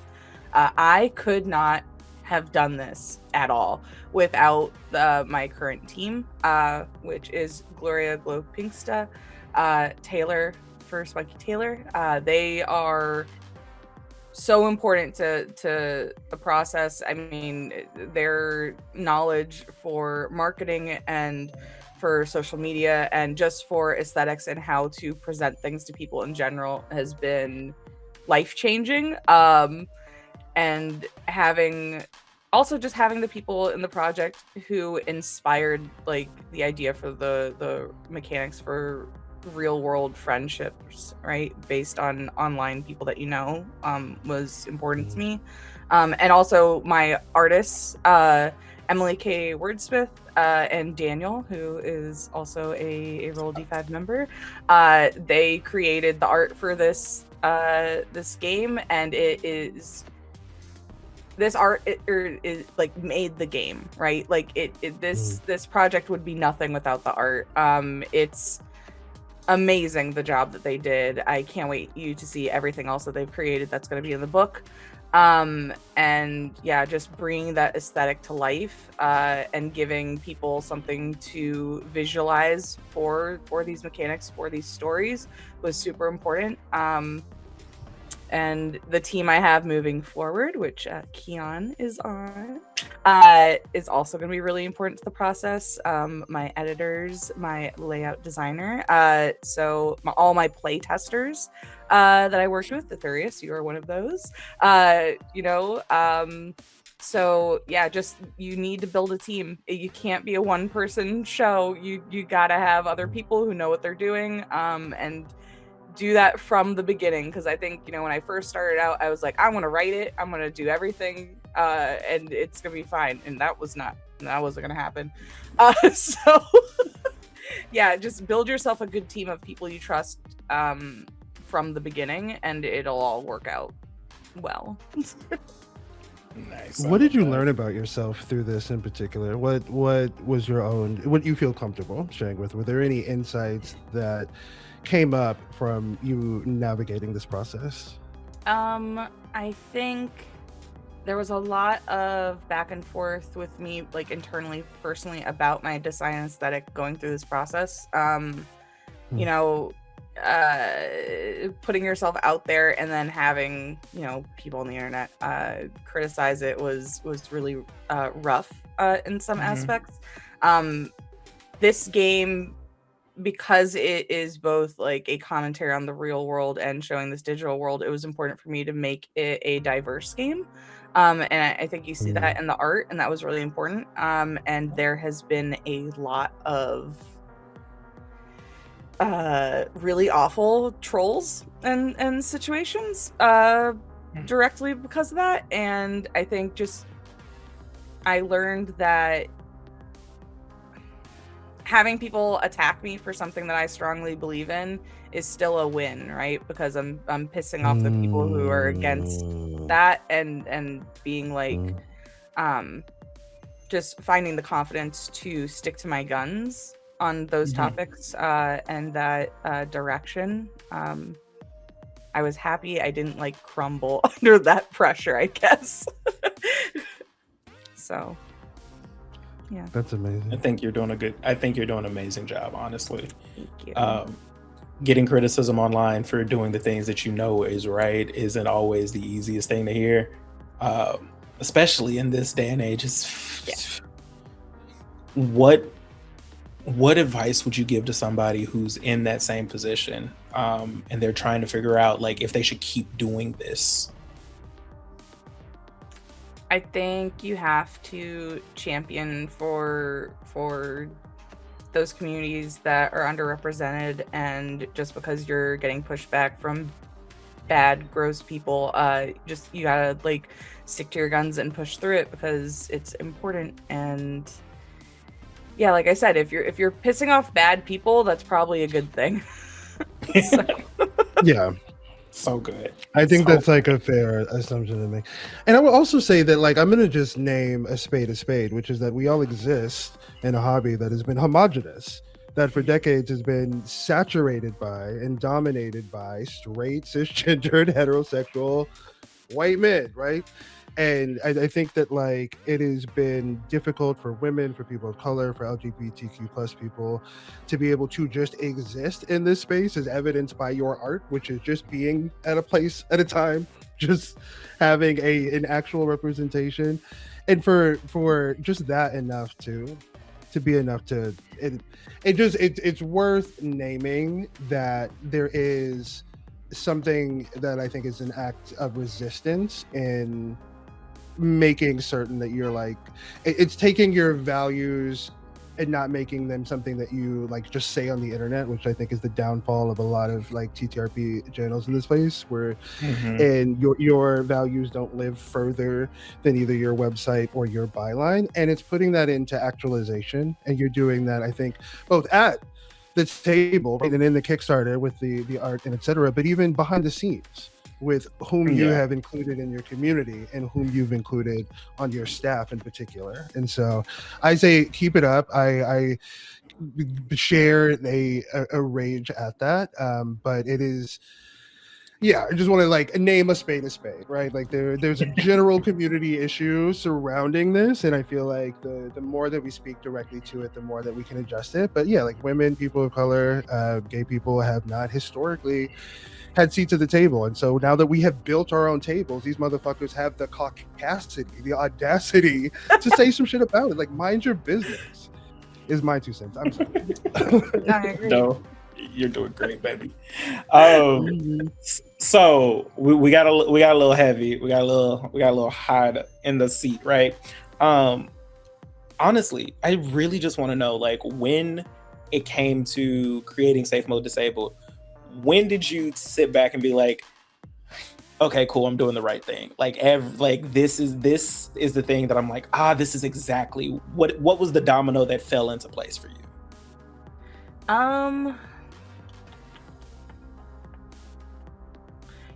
I could not have done this at all without my current team, which is Gloria Glowpinksta, Taylor for Spunky Taylor. They are so important to the process. I mean, their knowledge for marketing and for social media and just for aesthetics and how to present things to people in general has been life-changing. And having the people in the project who inspired like the idea for the mechanics for real world friendships, right, based on online people that was important to me. And also my artists Emily K. Wordsmith, and Daniel, who is also a Roll D5 member. They created the art for this game, and this art is like made the game, right? Like this project would be nothing without the art. It's amazing the job that they did. I can't wait you to see everything else that they've created that's going to be in the book. And yeah, just bringing that aesthetic to life, and giving people something to visualize for these mechanics, for these stories, was super important. And the team I have moving forward, which Queon is on, is also going to be really important to the process. My editors, my layout designer, all my play testers that I worked with, Aetherius, you are one of those. So yeah, just you need to build a team. You can't be a one-person show. You gotta have other people who know what they're doing, and do that from the beginning. Because I think, when I first started out, I was like, I want to write it, I'm going to do everything, and it's going to be fine. And that wasn't going to happen. So yeah, just build yourself a good team of people you trust from the beginning, and it'll all work out well. Nice. What did you learn about yourself through this in particular? What was your own, what you feel comfortable sharing with? Were there any insights that came up from you navigating this process? I think there was a lot of back and forth with me, like internally, personally, about my design aesthetic going through this process. Putting yourself out there and then having, people on the internet criticize it was really rough in some aspects. This game, because it is both like a commentary on the real world and showing this digital world, it was important for me to make it a diverse game. And I think you see that in the art, and that was really important. And there has been a lot of really awful trolls and situations directly because of that. And I think I learned that having people attack me for something that I strongly believe in is still a win, right? Because I'm pissing off the people who are against that, and being like, just finding the confidence to stick to my guns on those topics and that direction. I was happy I didn't like crumble under that pressure, I guess. So yeah, that's amazing. I think you're doing an amazing job, honestly. Thank you. Getting criticism online for doing the things that you know is right isn't always the easiest thing to hear, especially in this day and age. What advice would you give to somebody who's in that same position, and they're trying to figure out like if they should keep doing this? I think you have to champion for those communities that are underrepresented, and just because you're getting pushback from bad, gross people, you gotta like stick to your guns and push through it, because it's important. And yeah, like I said, if you're pissing off bad people, that's probably a good thing. Yeah. So good. I think that's like a fair assumption to make. And I will also say that, like, I'm going to just name a spade, which is that we all exist in a hobby that has been homogenous, that for decades has been saturated by and dominated by straight, cisgendered, heterosexual white men, right? And I think that, like, it has been difficult for women, for people of color, for LGBTQ plus people to be able to just exist in this space, as evidenced by your art, which is just being at a place at a time, just having an actual representation. And for just that enough to be enough to it's worth naming that there is something that I think is an act of resistance in making certain that you're like, it's taking your values and not making them something that you like just say on the internet, which I think is the downfall of a lot of like TTRP channels in this place, where and your values don't live further than either your website or your byline, and it's putting that into actualization, and you're doing that, I think, both at the table, right, and in the Kickstarter with the art and etc., but even behind the scenes with whom you have included in your community and whom you've included on your staff in particular. And so I say keep it up. I share a rage at that, but it is, yeah, I just want to like name a spade, right? Like there's a general community issue surrounding this, and I feel like the more that we speak directly to it, the more that we can adjust it. But yeah, like women, people of color, gay people have not historically had seats at the table, and so now that we have built our own tables, these motherfuckers have the caucasity, the audacity to say some shit about it. Like, mind your business. Is my 2 cents. I'm sorry. I agree. No, you're doing great, baby. So we got a little heavy. We got a little hot in the seat, right? Honestly, I really just want to know, like, when it came to creating Safe Mode Disabled, when did you sit back and be like, okay, cool, I'm doing the right thing? Like, this is the thing that I'm like, this is exactly what was the domino that fell into place for you?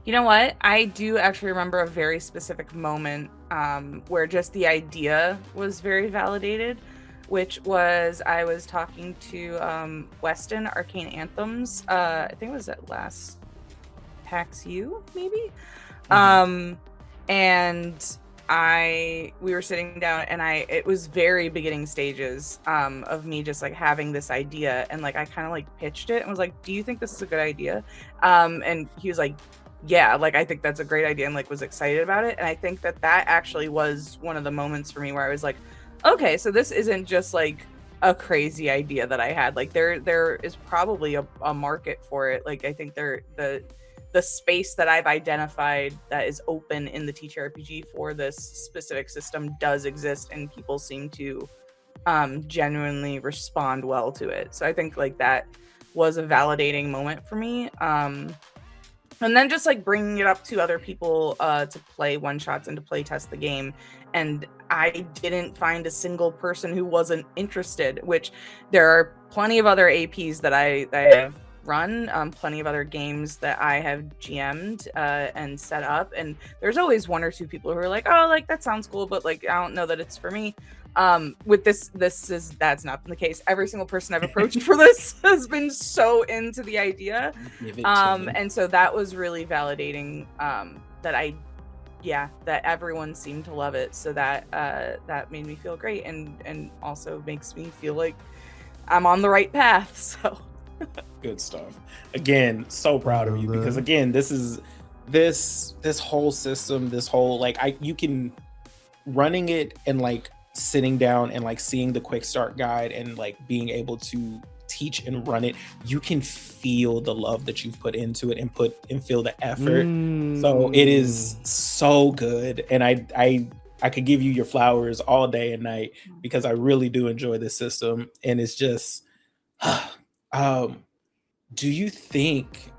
You know what? I do actually remember a very specific moment where just the idea was very validated, which was I was talking to Weston, Arcane Anthems. I think it was at last PAX U, maybe. And we were sitting down, and it was very beginning stages of me just like having this idea, and like I kind of like pitched it and was like, do you think this is a good idea? And he was like, yeah, like I think that's a great idea, and like was excited about it. And I think that actually was one of the moments for me where I was like, okay, so this isn't just like a crazy idea that I had. Like there is probably a market for it. Like I think the space that I've identified that is open in the TTRPG for this specific system does exist, and people seem to genuinely respond well to it. So I think like that was a validating moment for me. And then just like bringing it up to other people to play one shots and to play test the game. And I didn't find a single person who wasn't interested, which there are plenty of other APs that I have run, plenty of other games that I have GM'd and set up. And there's always one or two people who are like, oh, like that sounds cool, but like, I don't know that it's for me. With that's not been the case. Every single person I've approached for this has been so into the idea. And so that was really validating, that everyone seemed to love it. So that made me feel great, and also makes me feel like I'm on the right path. So good stuff. Again, so proud of you, because again, this whole system, this whole like you can running it and like sitting down and like seeing the quick start guide and like being able to teach and run it, you can feel the love that you've put into it and feel the effort. So it is so good, and I could give you your flowers all day and night, because I really do enjoy this system. And it's just do you think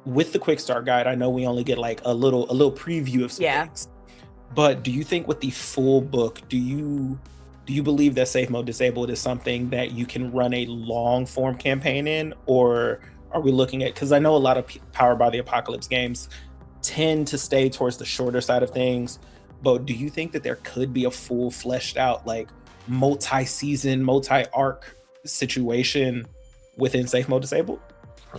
with the quick start guide, I know we only get like a little preview of some things, but do you think with the full book, do you believe that Safe Mode Disabled is something that you can run a long form campaign in? Or are we looking at, because I know a lot of Powered by the Apocalypse games tend to stay towards the shorter side of things, but do you think that there could be a full fleshed out like multi-season, multi-arc situation within Safe Mode Disabled?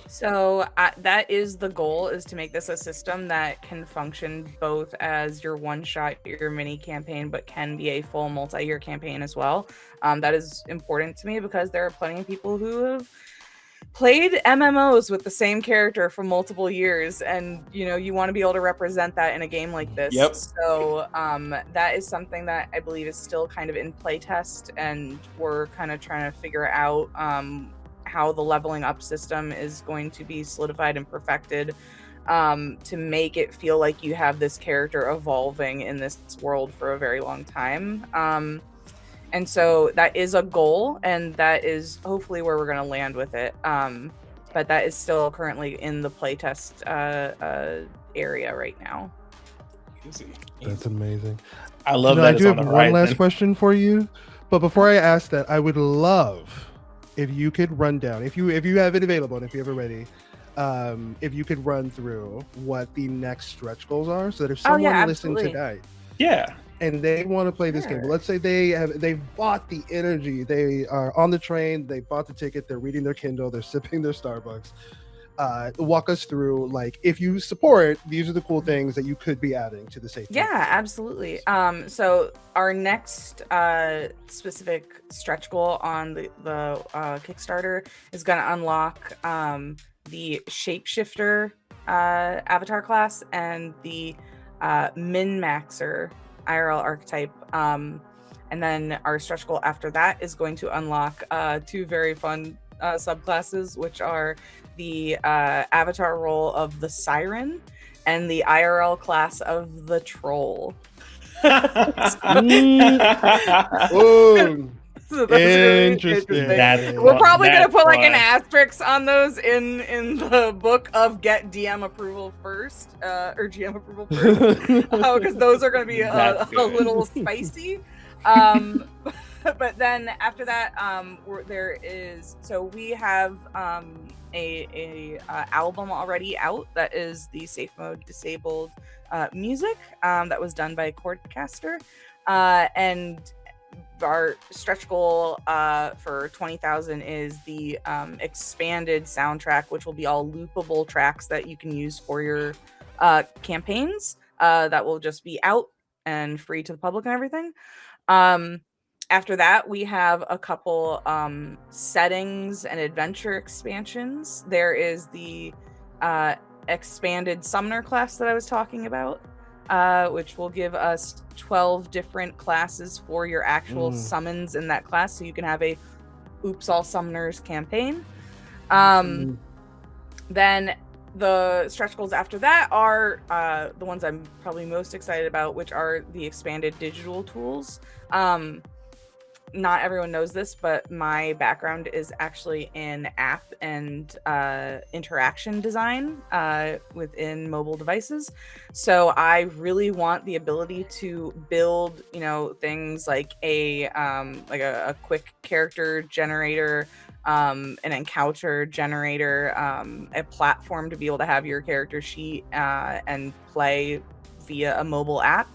So that is the goal, is to make this a system that can function both as your one shot, your mini campaign, but can be a full multi-year campaign as well. That is important to me, because there are plenty of people who have played MMOs with the same character for multiple years, and you want to be able to represent that in a game like this. So that is something that I believe is still kind of in playtest, and we're kind of trying to figure out how the leveling up system is going to be solidified and perfected to make it feel like you have this character evolving in this world for a very long time. And so that is a goal, and that is hopefully where we're going to land with it. But that is still currently in the playtest area right now. Easy. That's amazing. I love Jenel, that. I do have one last question for you, but before I ask that, I would love if you could run down, if you have it available and if you're ever ready, if you could run through what the next stretch goals are, so that if someone listened tonight, and they want to play this game, let's say they've bought the energy, they are on the train, they bought the ticket, they're reading their Kindle, they're sipping their Starbucks. Walk us through, like, if you support, these are the cool things that you could be adding to the safety. Yeah, absolutely. So our next specific stretch goal on the Kickstarter is going to unlock the shapeshifter avatar class and the min-maxer IRL archetype. And then our stretch goal after that is going to unlock two very fun subclasses, which are the avatar role of the Siren and the IRL class of the Troll. So interesting. We're probably gonna put like an asterisk on those in the book of get DM approval first, or GM approval first, because those are gonna be a little spicy. But then after that, we have a album already out that is the safe mode disabled music that was done by Chordcaster, and our stretch goal for 20,000 is the expanded soundtrack, which will be all loopable tracks that you can use for your campaigns, that will just be out and free to the public and everything. After that, we have a couple settings and adventure expansions. There is the expanded summoner class that I was talking about, which will give us 12 different classes for your actual summons in that class, so you can have a Oops All Summoners campaign. Then the stretch goals after that are the ones I'm probably most excited about, which are the expanded digital tools. Not everyone knows this, but my background is actually in app and interaction design within mobile devices. So I really want the ability to build, things like a quick character generator, an encounter generator, a platform to be able to have your character sheet and play via a mobile app.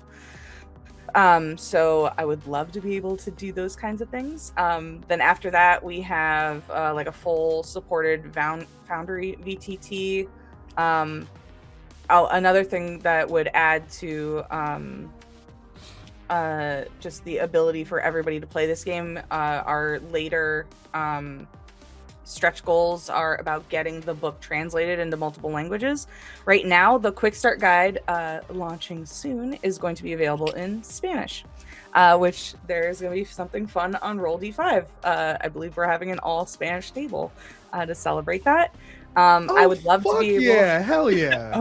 So I would love to be able to do those kinds of things. Then after that, we have like a full supported Foundry VTT. Another thing that would add to just the ability for everybody to play this game, our later stretch goals are about getting the book translated into multiple languages. Right now, the Quick Start Guide, launching soon, is going to be available in Spanish, which there's going to be something fun on Roll D5. I believe we're having an all Spanish table to celebrate that. I would love to be able... Yeah, hell yeah.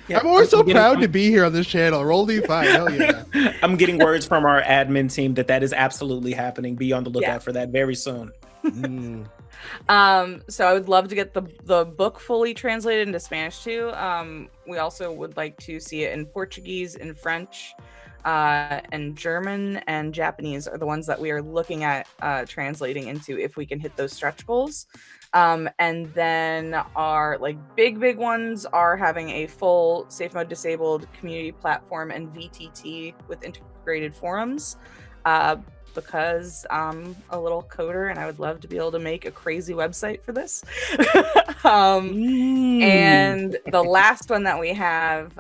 I'm always so proud to be here on this channel. Roll D5, hell yeah. I'm getting words from our admin team that is absolutely happening. Be on the lookout for that very soon. So I would love to get the book fully translated into Spanish too. We also would like to see it in Portuguese, in French, and German and Japanese are the ones that we are looking at translating into if we can hit those stretch goals. And then our big ones are having a full safe mode disabled community platform and VTT with integrated forums. Because I'm a little coder and I would love to be able to make a crazy website for this. And the last one that we have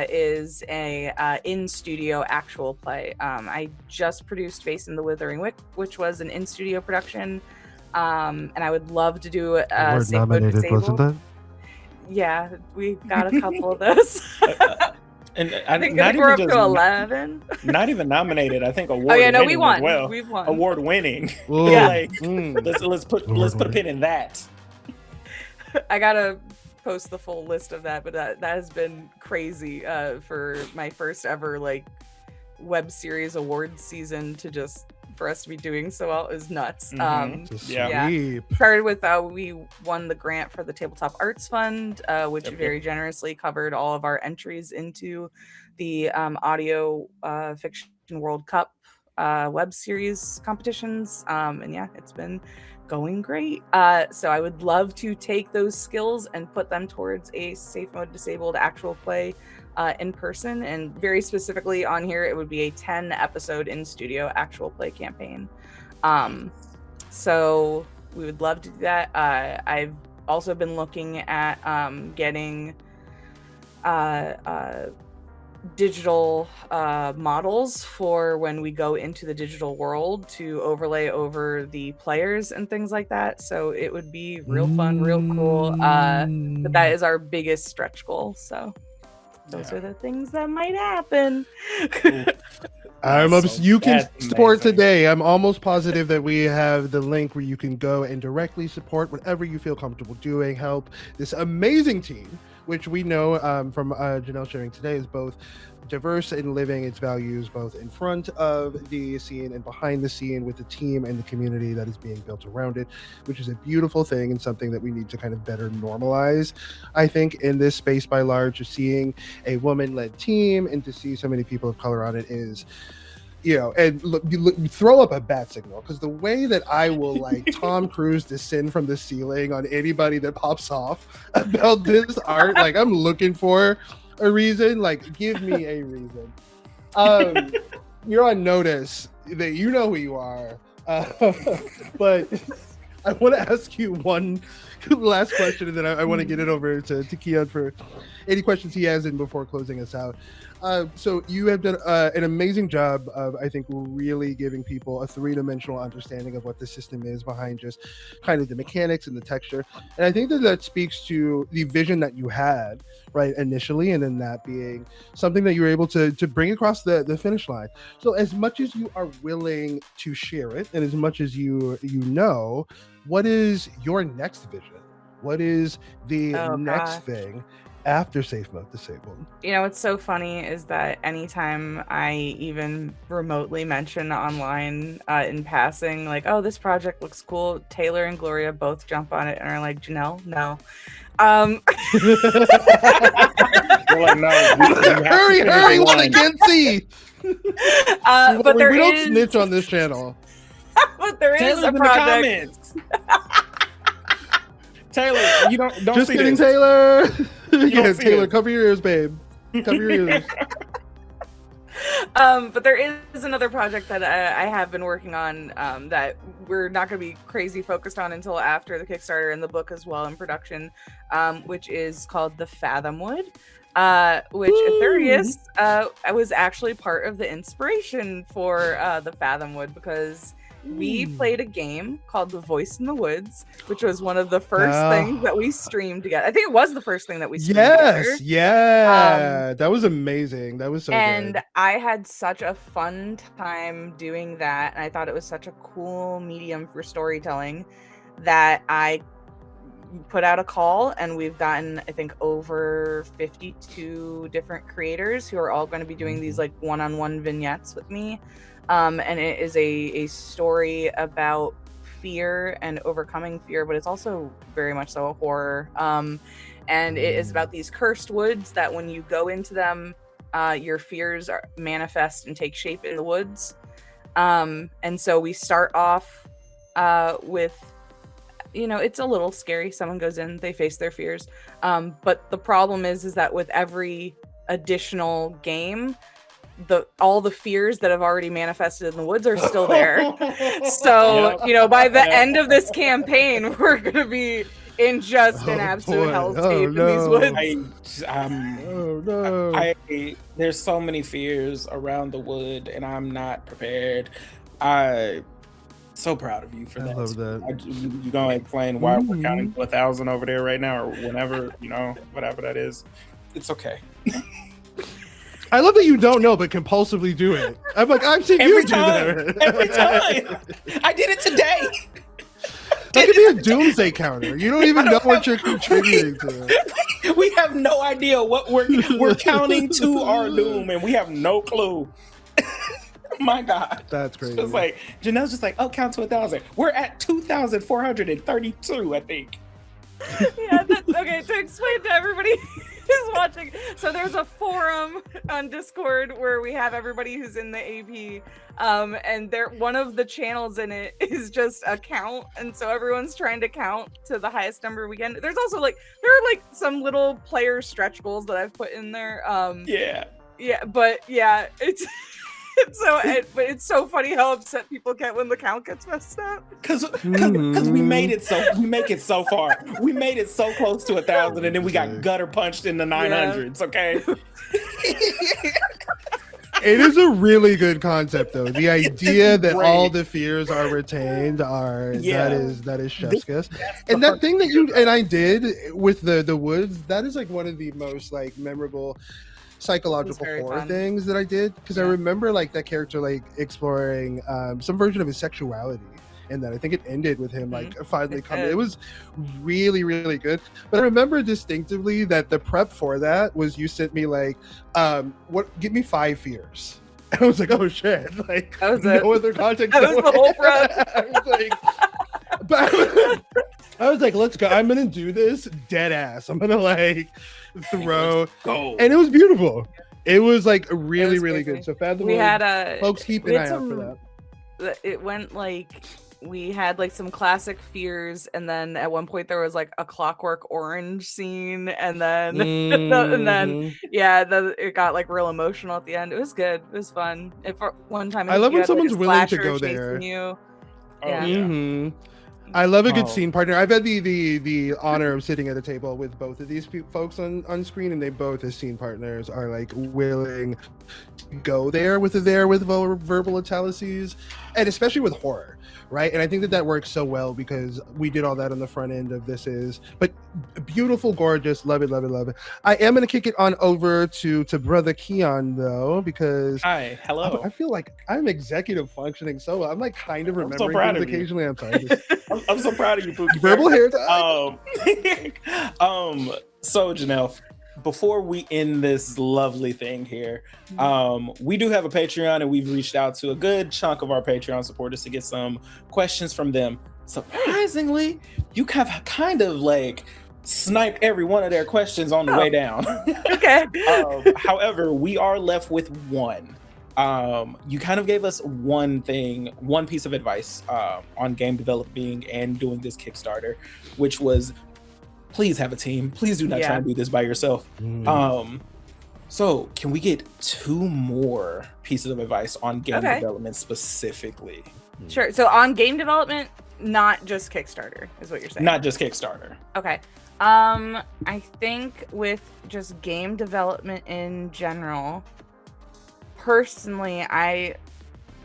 is a in-studio actual play. I just produced Face in the Withering Wick, which was an in-studio production. And I would love to do a safe mode disabled. Wasn't that? Yeah, we got a couple of those. And I think we're up to 11. Not even nominated. I think award. Oh yeah, no, we won. As well. We've won. Award winning. Yeah. Let's put a pin in that. I gotta post the full list of that, but that has been crazy for my first ever web series awards season to just for us to be doing so well is nuts. Sweep. Started with we won the grant for the Tabletop Arts Fund, which very generously covered all of our entries into the audio fiction World Cup web series competitions. And yeah, it's been going great. So I would love to take those skills and put them towards a Safe Mode Disabled actual play in person, and very specifically on here it would be a 10 episode in studio actual play campaign. So we would love to do that. I've also been looking at getting digital models for when we go into the digital world to overlay over the players and things like that. So it would be real fun, real cool. But that is our biggest stretch goal. So those are the things that might happen. You can support today. I'm almost positive that we have the link where you can go and directly support whatever you feel comfortable doing. Help this amazing team, which we know from Jenel sharing today is both diverse in living its values, both in front of the scene and behind the scene, with the team and the community that is being built around it, which is a beautiful thing and something that we need to kind of better normalize. I think in this space by large, seeing a woman-led team and to see so many people of color on it is, and you throw up a bat signal, because the way that I will like Tom Cruise descend from the ceiling on anybody that pops off about this art, like I'm looking for a reason, like give me a reason. You're on notice that you know who you are, but I want to ask you one last question, and then I want to get it over to Queon for any questions he has in before closing us out. So you have done an amazing job of, I think, really giving people a three-dimensional understanding of what the system is behind just kind of the mechanics and the texture. And I think that speaks to the vision that you had, right, initially, and then that being something that you were able to bring across the finish line. So as much as you are willing to share it, and as much as you know, what is your next vision? What is the next thing after Safe Mode Disabled? What's so funny is that anytime I even remotely mention online in passing, like, oh, this project looks cool, Taylor and Gloria both jump on it and are like, Jenel, no. We're like, no, hurry, what I can't see. But we don't snitch on this channel. But there is Taylor's a project. Taylor, you don't just see kidding, this. Taylor. Yeah, Taylor, it. cover your ears, babe. Cover your ears. But there is another project that I have been working on that we're not going to be crazy focused on until after the Kickstarter and the book as well in production, which is called The Fathomwood, which Aetherius was actually part of the inspiration for The Fathomwood, because we played a game called The Voice in the Woods, which was one of the first things that we streamed together. I think it was the first thing that we streamed together. Yeah. That was amazing. That was so and good. I had such a fun time doing that, and I thought it was such a cool medium for storytelling that I put out a call, and we've gotten, I think, over 52 different creators who are all going to be doing these like one-on-one vignettes with me. And it is a story about fear and overcoming fear, but it's also very much so a horror. And it is about these cursed woods that when you go into them, your fears manifest and take shape in the woods. And so we start off with, it's a little scary. Someone goes in, they face their fears. But the problem is that with every additional game, all the fears that have already manifested in the woods are still there. So, by the end of this campaign, we're going to be in just an absolute hellscape in these woods. There's so many fears around the wood, and I'm not prepared. I'm so proud of you for that. I love that. You gonna explain why we're counting to 1,000 over there right now, or whenever, whatever that is. It's okay. I love that you don't know, but compulsively do it. I'm like, I've seen you do that. Every time. I did it today. That could be a doomsday counter. You don't even know what you're contributing to. We have no idea what we're counting to our doom, and we have no clue. my God. That's crazy. It's like, Jenel's just like, oh, count to 1,000. We're at 2,432, I think. Yeah, okay, to explain to everybody who's watching. So there's a forum on Discord where we have everybody who's in the AP. And one of the channels in it is just a count. And so everyone's trying to count to the highest number we can. There's also there are some little player stretch goals that I've put in there. Yeah, but yeah, it's but it's so funny how upset people get when the count gets messed up. Because we made it so far. We made it so close to 1,000, and then we got gutter punched in the 900s. Okay. It is a really good concept, though. The idea that all the fears are retained that is chef's kiss. And that thing that I did with the woods, that is one of the most memorable psychological horror things that I did, because I remember that character exploring some version of his sexuality, and that I think it ended with him finally coming. It was really, really good. But I remember distinctively that the prep for that was you sent me give me 5 fears. And I was like, oh shit, that was no other context. That was the whole prep. I was like, let's go. I'm gonna do this dead ass. I'm gonna throw. Go. And it was beautiful. It was really, really good. So Fathom, we had folks, keep an eye out for that. It went we had some classic fears, and then at one point there was a Clockwork Orange scene, and then it got real emotional at the end. It was good. It was fun. One time I love when someone's willing to go there. I love a good scene partner. I've had the honor of sitting at a table with both of these folks on screen, and they both as scene partners are willing to go there with verbal italices, and especially with horror, right? And I think that works so well because we did all that on the front end of but beautiful, gorgeous, love it. I am going to kick it on over to brother Queon, though, because hi, hello. I feel like I'm executive functioning so well. I'm kind of remembering so things occasionally. I'm sorry. I'm so proud of you, Pookie. Verbal hair time. So Jenel, before we end this lovely thing here, we do have a Patreon, and we've reached out to a good chunk of our Patreon supporters to get some questions from them. Surprisingly, you have kind of sniped every one of their questions on the way down. Okay. However, we are left with one. You kind of gave us one piece of advice on game developing and doing this Kickstarter, which was please have a team. Please do not try and do this by yourself. So can we get 2 more pieces of advice on game development specifically? Sure. So on game development, not just Kickstarter, is what you're saying? Not just Kickstarter. Okay. I think with just game development in general, personally, I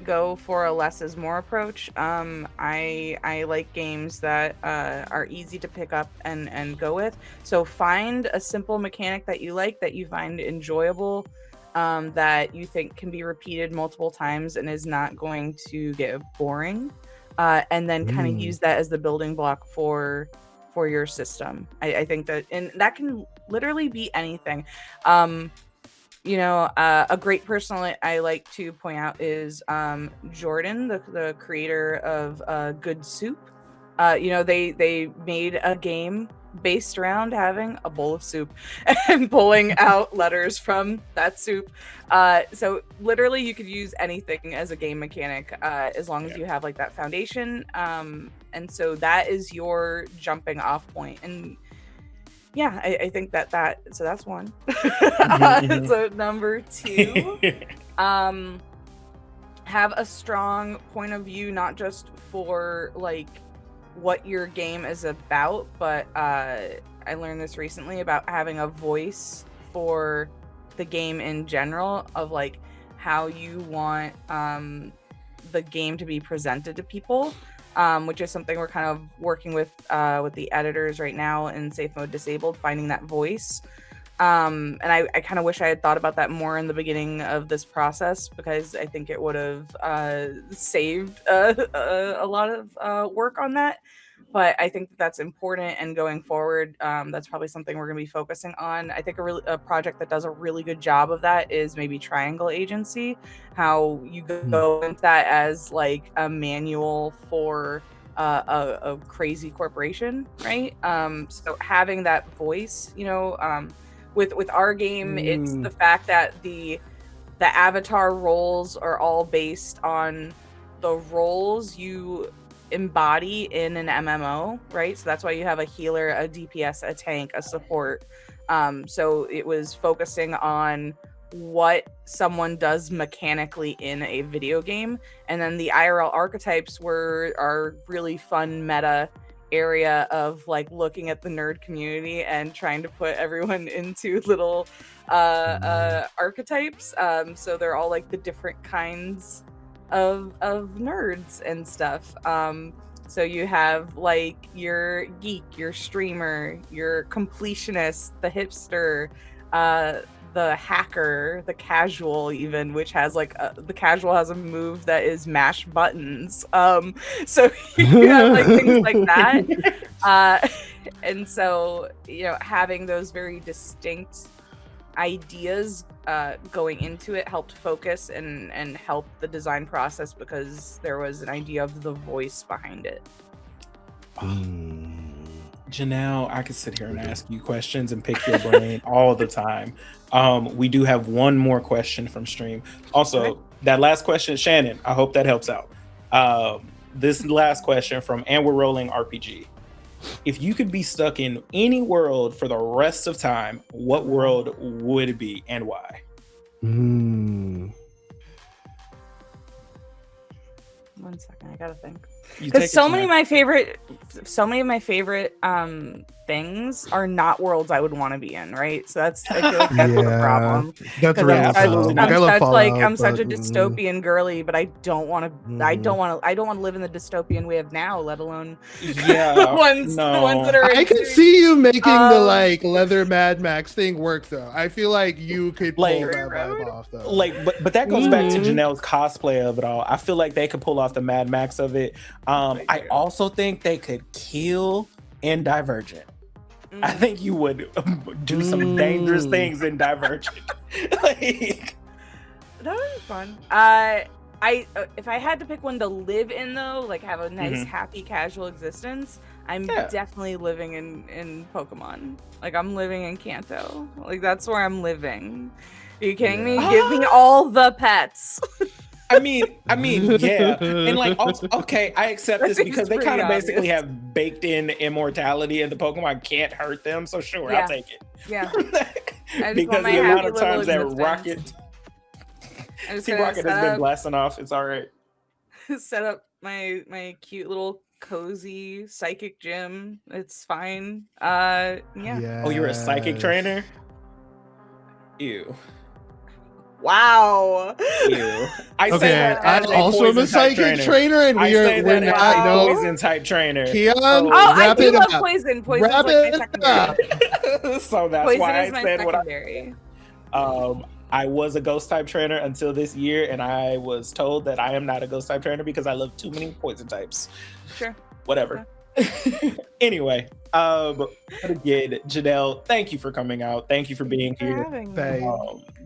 go for a less is more approach. I like games that are easy to pick up and go with. So find a simple mechanic that you like, that you find enjoyable, that you think can be repeated multiple times and is not going to get boring, and then kind of use that as the building block for your system. I think that, and that can literally be anything. A great person I like to point out is Jordan, the creator of Good Soup. They made a game based around having a bowl of soup and pulling out letters from that soup. So literally you could use anything as a game mechanic, as long as you have that foundation. And so that is your jumping off point. And yeah, I think so that's one. So number 2, have a strong point of view, not just for what your game is about, but I learned this recently about having a voice for the game in general, of how you want the game to be presented to people, which is something we're kind of working with the editors right now in Safe Mode Disabled, finding that voice. And I kind of wish I had thought about that more in the beginning of this process, because I think it would have saved a lot of work on that. but I think that's important, and going forward, that's probably something we're going to be focusing on. I think a project that does a really good job of that is maybe Triangle Agency, how you go into that as like a manual for a crazy corporation, right? So having that voice, with our game, it's the fact that the avatar roles are all based on the roles you embody in an MMO, right? So that's why you have a healer, a DPS, a tank, a support. So it was focusing on what someone does mechanically in a video game, and then the IRL archetypes are really fun meta area of like looking at the nerd community and trying to put everyone into little archetypes. So they're all like the different kinds of nerds and stuff. So you have like your geek, your streamer, your completionist, the hipster, the hacker, the casual, even, which has like the casual has a move that is mash buttons. So you have like things like that. And so, having those very distinct ideas going into it helped focus and help the design process, because there was an idea of the voice behind it. Jenel, I could sit here and ask you questions and pick your brain all the time. We do have one more question from stream. Also, that last question, Shannon, I hope that helps out. This last question from And We're Rolling RPG. If you could be stuck in any world for the rest of time, what world would it be and why? 1 second, I gotta think. Because so many of my favorite things are not worlds I would want to be in, right? So I feel like that's the problem. That's really I'm such a dystopian girly, but I don't want to live in the dystopian we have now, let alone the ones that are. I can see you making the like leather Mad Max thing work though. I feel like you could pull that vibe off though. But that goes back to Janelle's cosplay of it all. I feel like they could pull off the Mad Max of it. I also think they could kill in Divergent. I think you would do some dangerous things in Divergent. That would be fun. If I had to pick one to live in though, like have a nice, happy, casual existence, I'm definitely living in Pokemon. Like I'm living in Kanto. Like that's where I'm living. Are you kidding me? Give me all the pets. I mean, yeah, and like, also, okay, I accept this because they kind of basically have baked in immortality, and the Pokemon can't hurt them. So sure, I'll take it. Yeah, because the amount of times that Rocket has been blasting off, it's all right. Set up my cute little cozy psychic gym. It's fine. Yeah. Oh, you're a psychic trainer? Ew. Wow. Ew. I also am a psychic trainer, and we're not poison type trainer. Queon, I do love poison. Poison is like my secondary. So that's poison why is I my said secondary. I was a ghost type trainer until this year, and I was told that I am not a ghost type trainer because I love too many poison types. Sure. Whatever. Anyway, again, Jenel, thank you for coming out. Thank you for being here.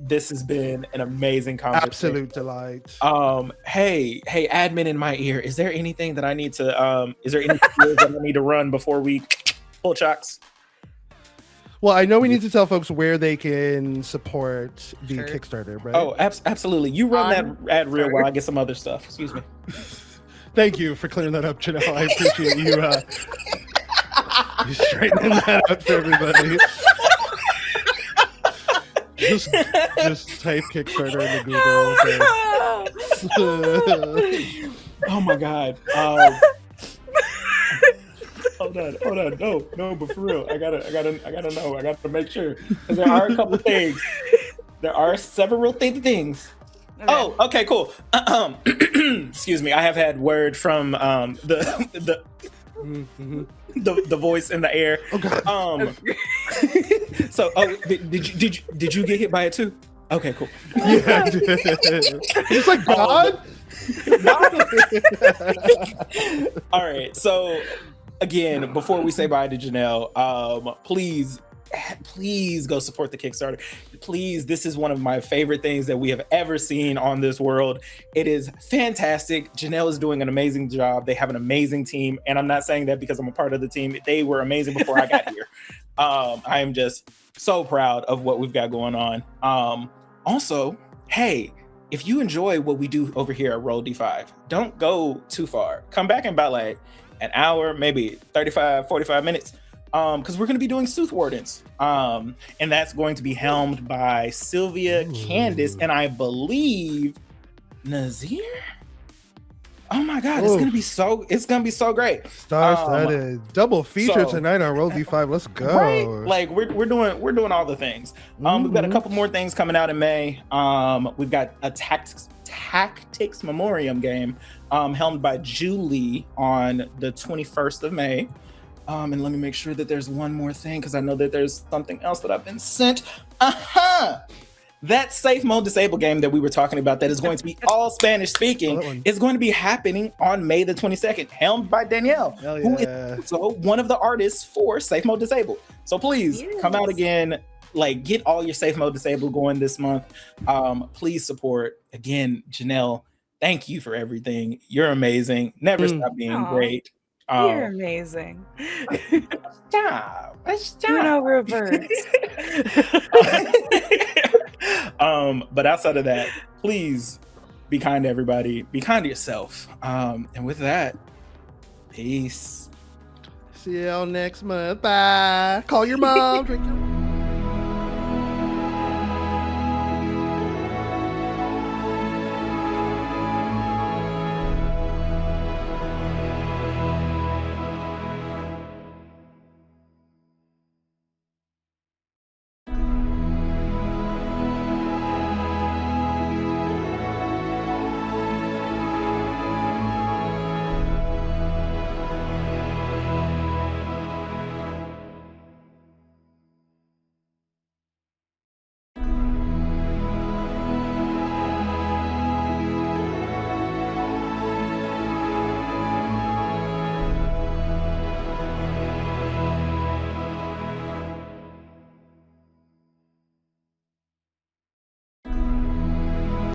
This has been an amazing conversation. Absolute delight. Hey, admin in my ear. Is there anything that I need to is there any skills that I need to run before we pull chocks? Well, I know we need to tell folks where they can support the Kickstarter, right? Oh, absolutely. You run that ad real while I get some other stuff. Excuse me. Thank you for clearing that up, Jenel. I appreciate you straightening that out for everybody. Just type Kickstarter in the Google. Oh my God. Hold on. No, but for real, I gotta know. I gotta make sure. Because there are a couple of things. There are several things. Okay. Oh, okay, cool. Excuse me. I have had word from the voice in the air. Oh God. So, did you get hit by it too? Okay, cool. Yeah, I did. It's like God. All right, so again, before we say bye to Jenel, please go support the Kickstarter. Please, this is one of my favorite things that we have ever seen on this world. It is fantastic. Jenel is doing an amazing job. They have an amazing team, and I'm not saying that because I'm a part of the team. They were amazing before I got here. I am just so proud of what we've got going on. Also, hey, if you enjoy what we do over here at Roll D5, don't go too far. Come back in about like an hour, maybe 35, 45 minutes, because we're going to be doing Sooth Wardens. And that's going to be helmed by Silvia, Candace, and I believe Nazir? Oh my God, it's gonna be so great. Star-studded. Double feature so- tonight on Roll D5. Let's go. Right? Like we're doing all the things. We've got a couple more things coming out in May. We've got a tactics memoriam game helmed by Juli on the 21st of May. And let me make sure that there's one more thing, because I know that there's something else that I've been sent. That Safe Mode Disabled game that we were talking about that is going to be all Spanish speaking is going to be happening on May the 22nd, helmed by Danielle, who is also one of the artists for Safe Mode Disabled. So please come out again, like get all your Safe Mode Disabled going this month. Please support. Again, Jenel, thank you for everything. You're amazing. Never stop being great. You're amazing. Stop. No reverse. But outside of that, please be kind to everybody. Be kind to yourself. And with that, peace. See y'all next month. Bye. Call your mom. Drink your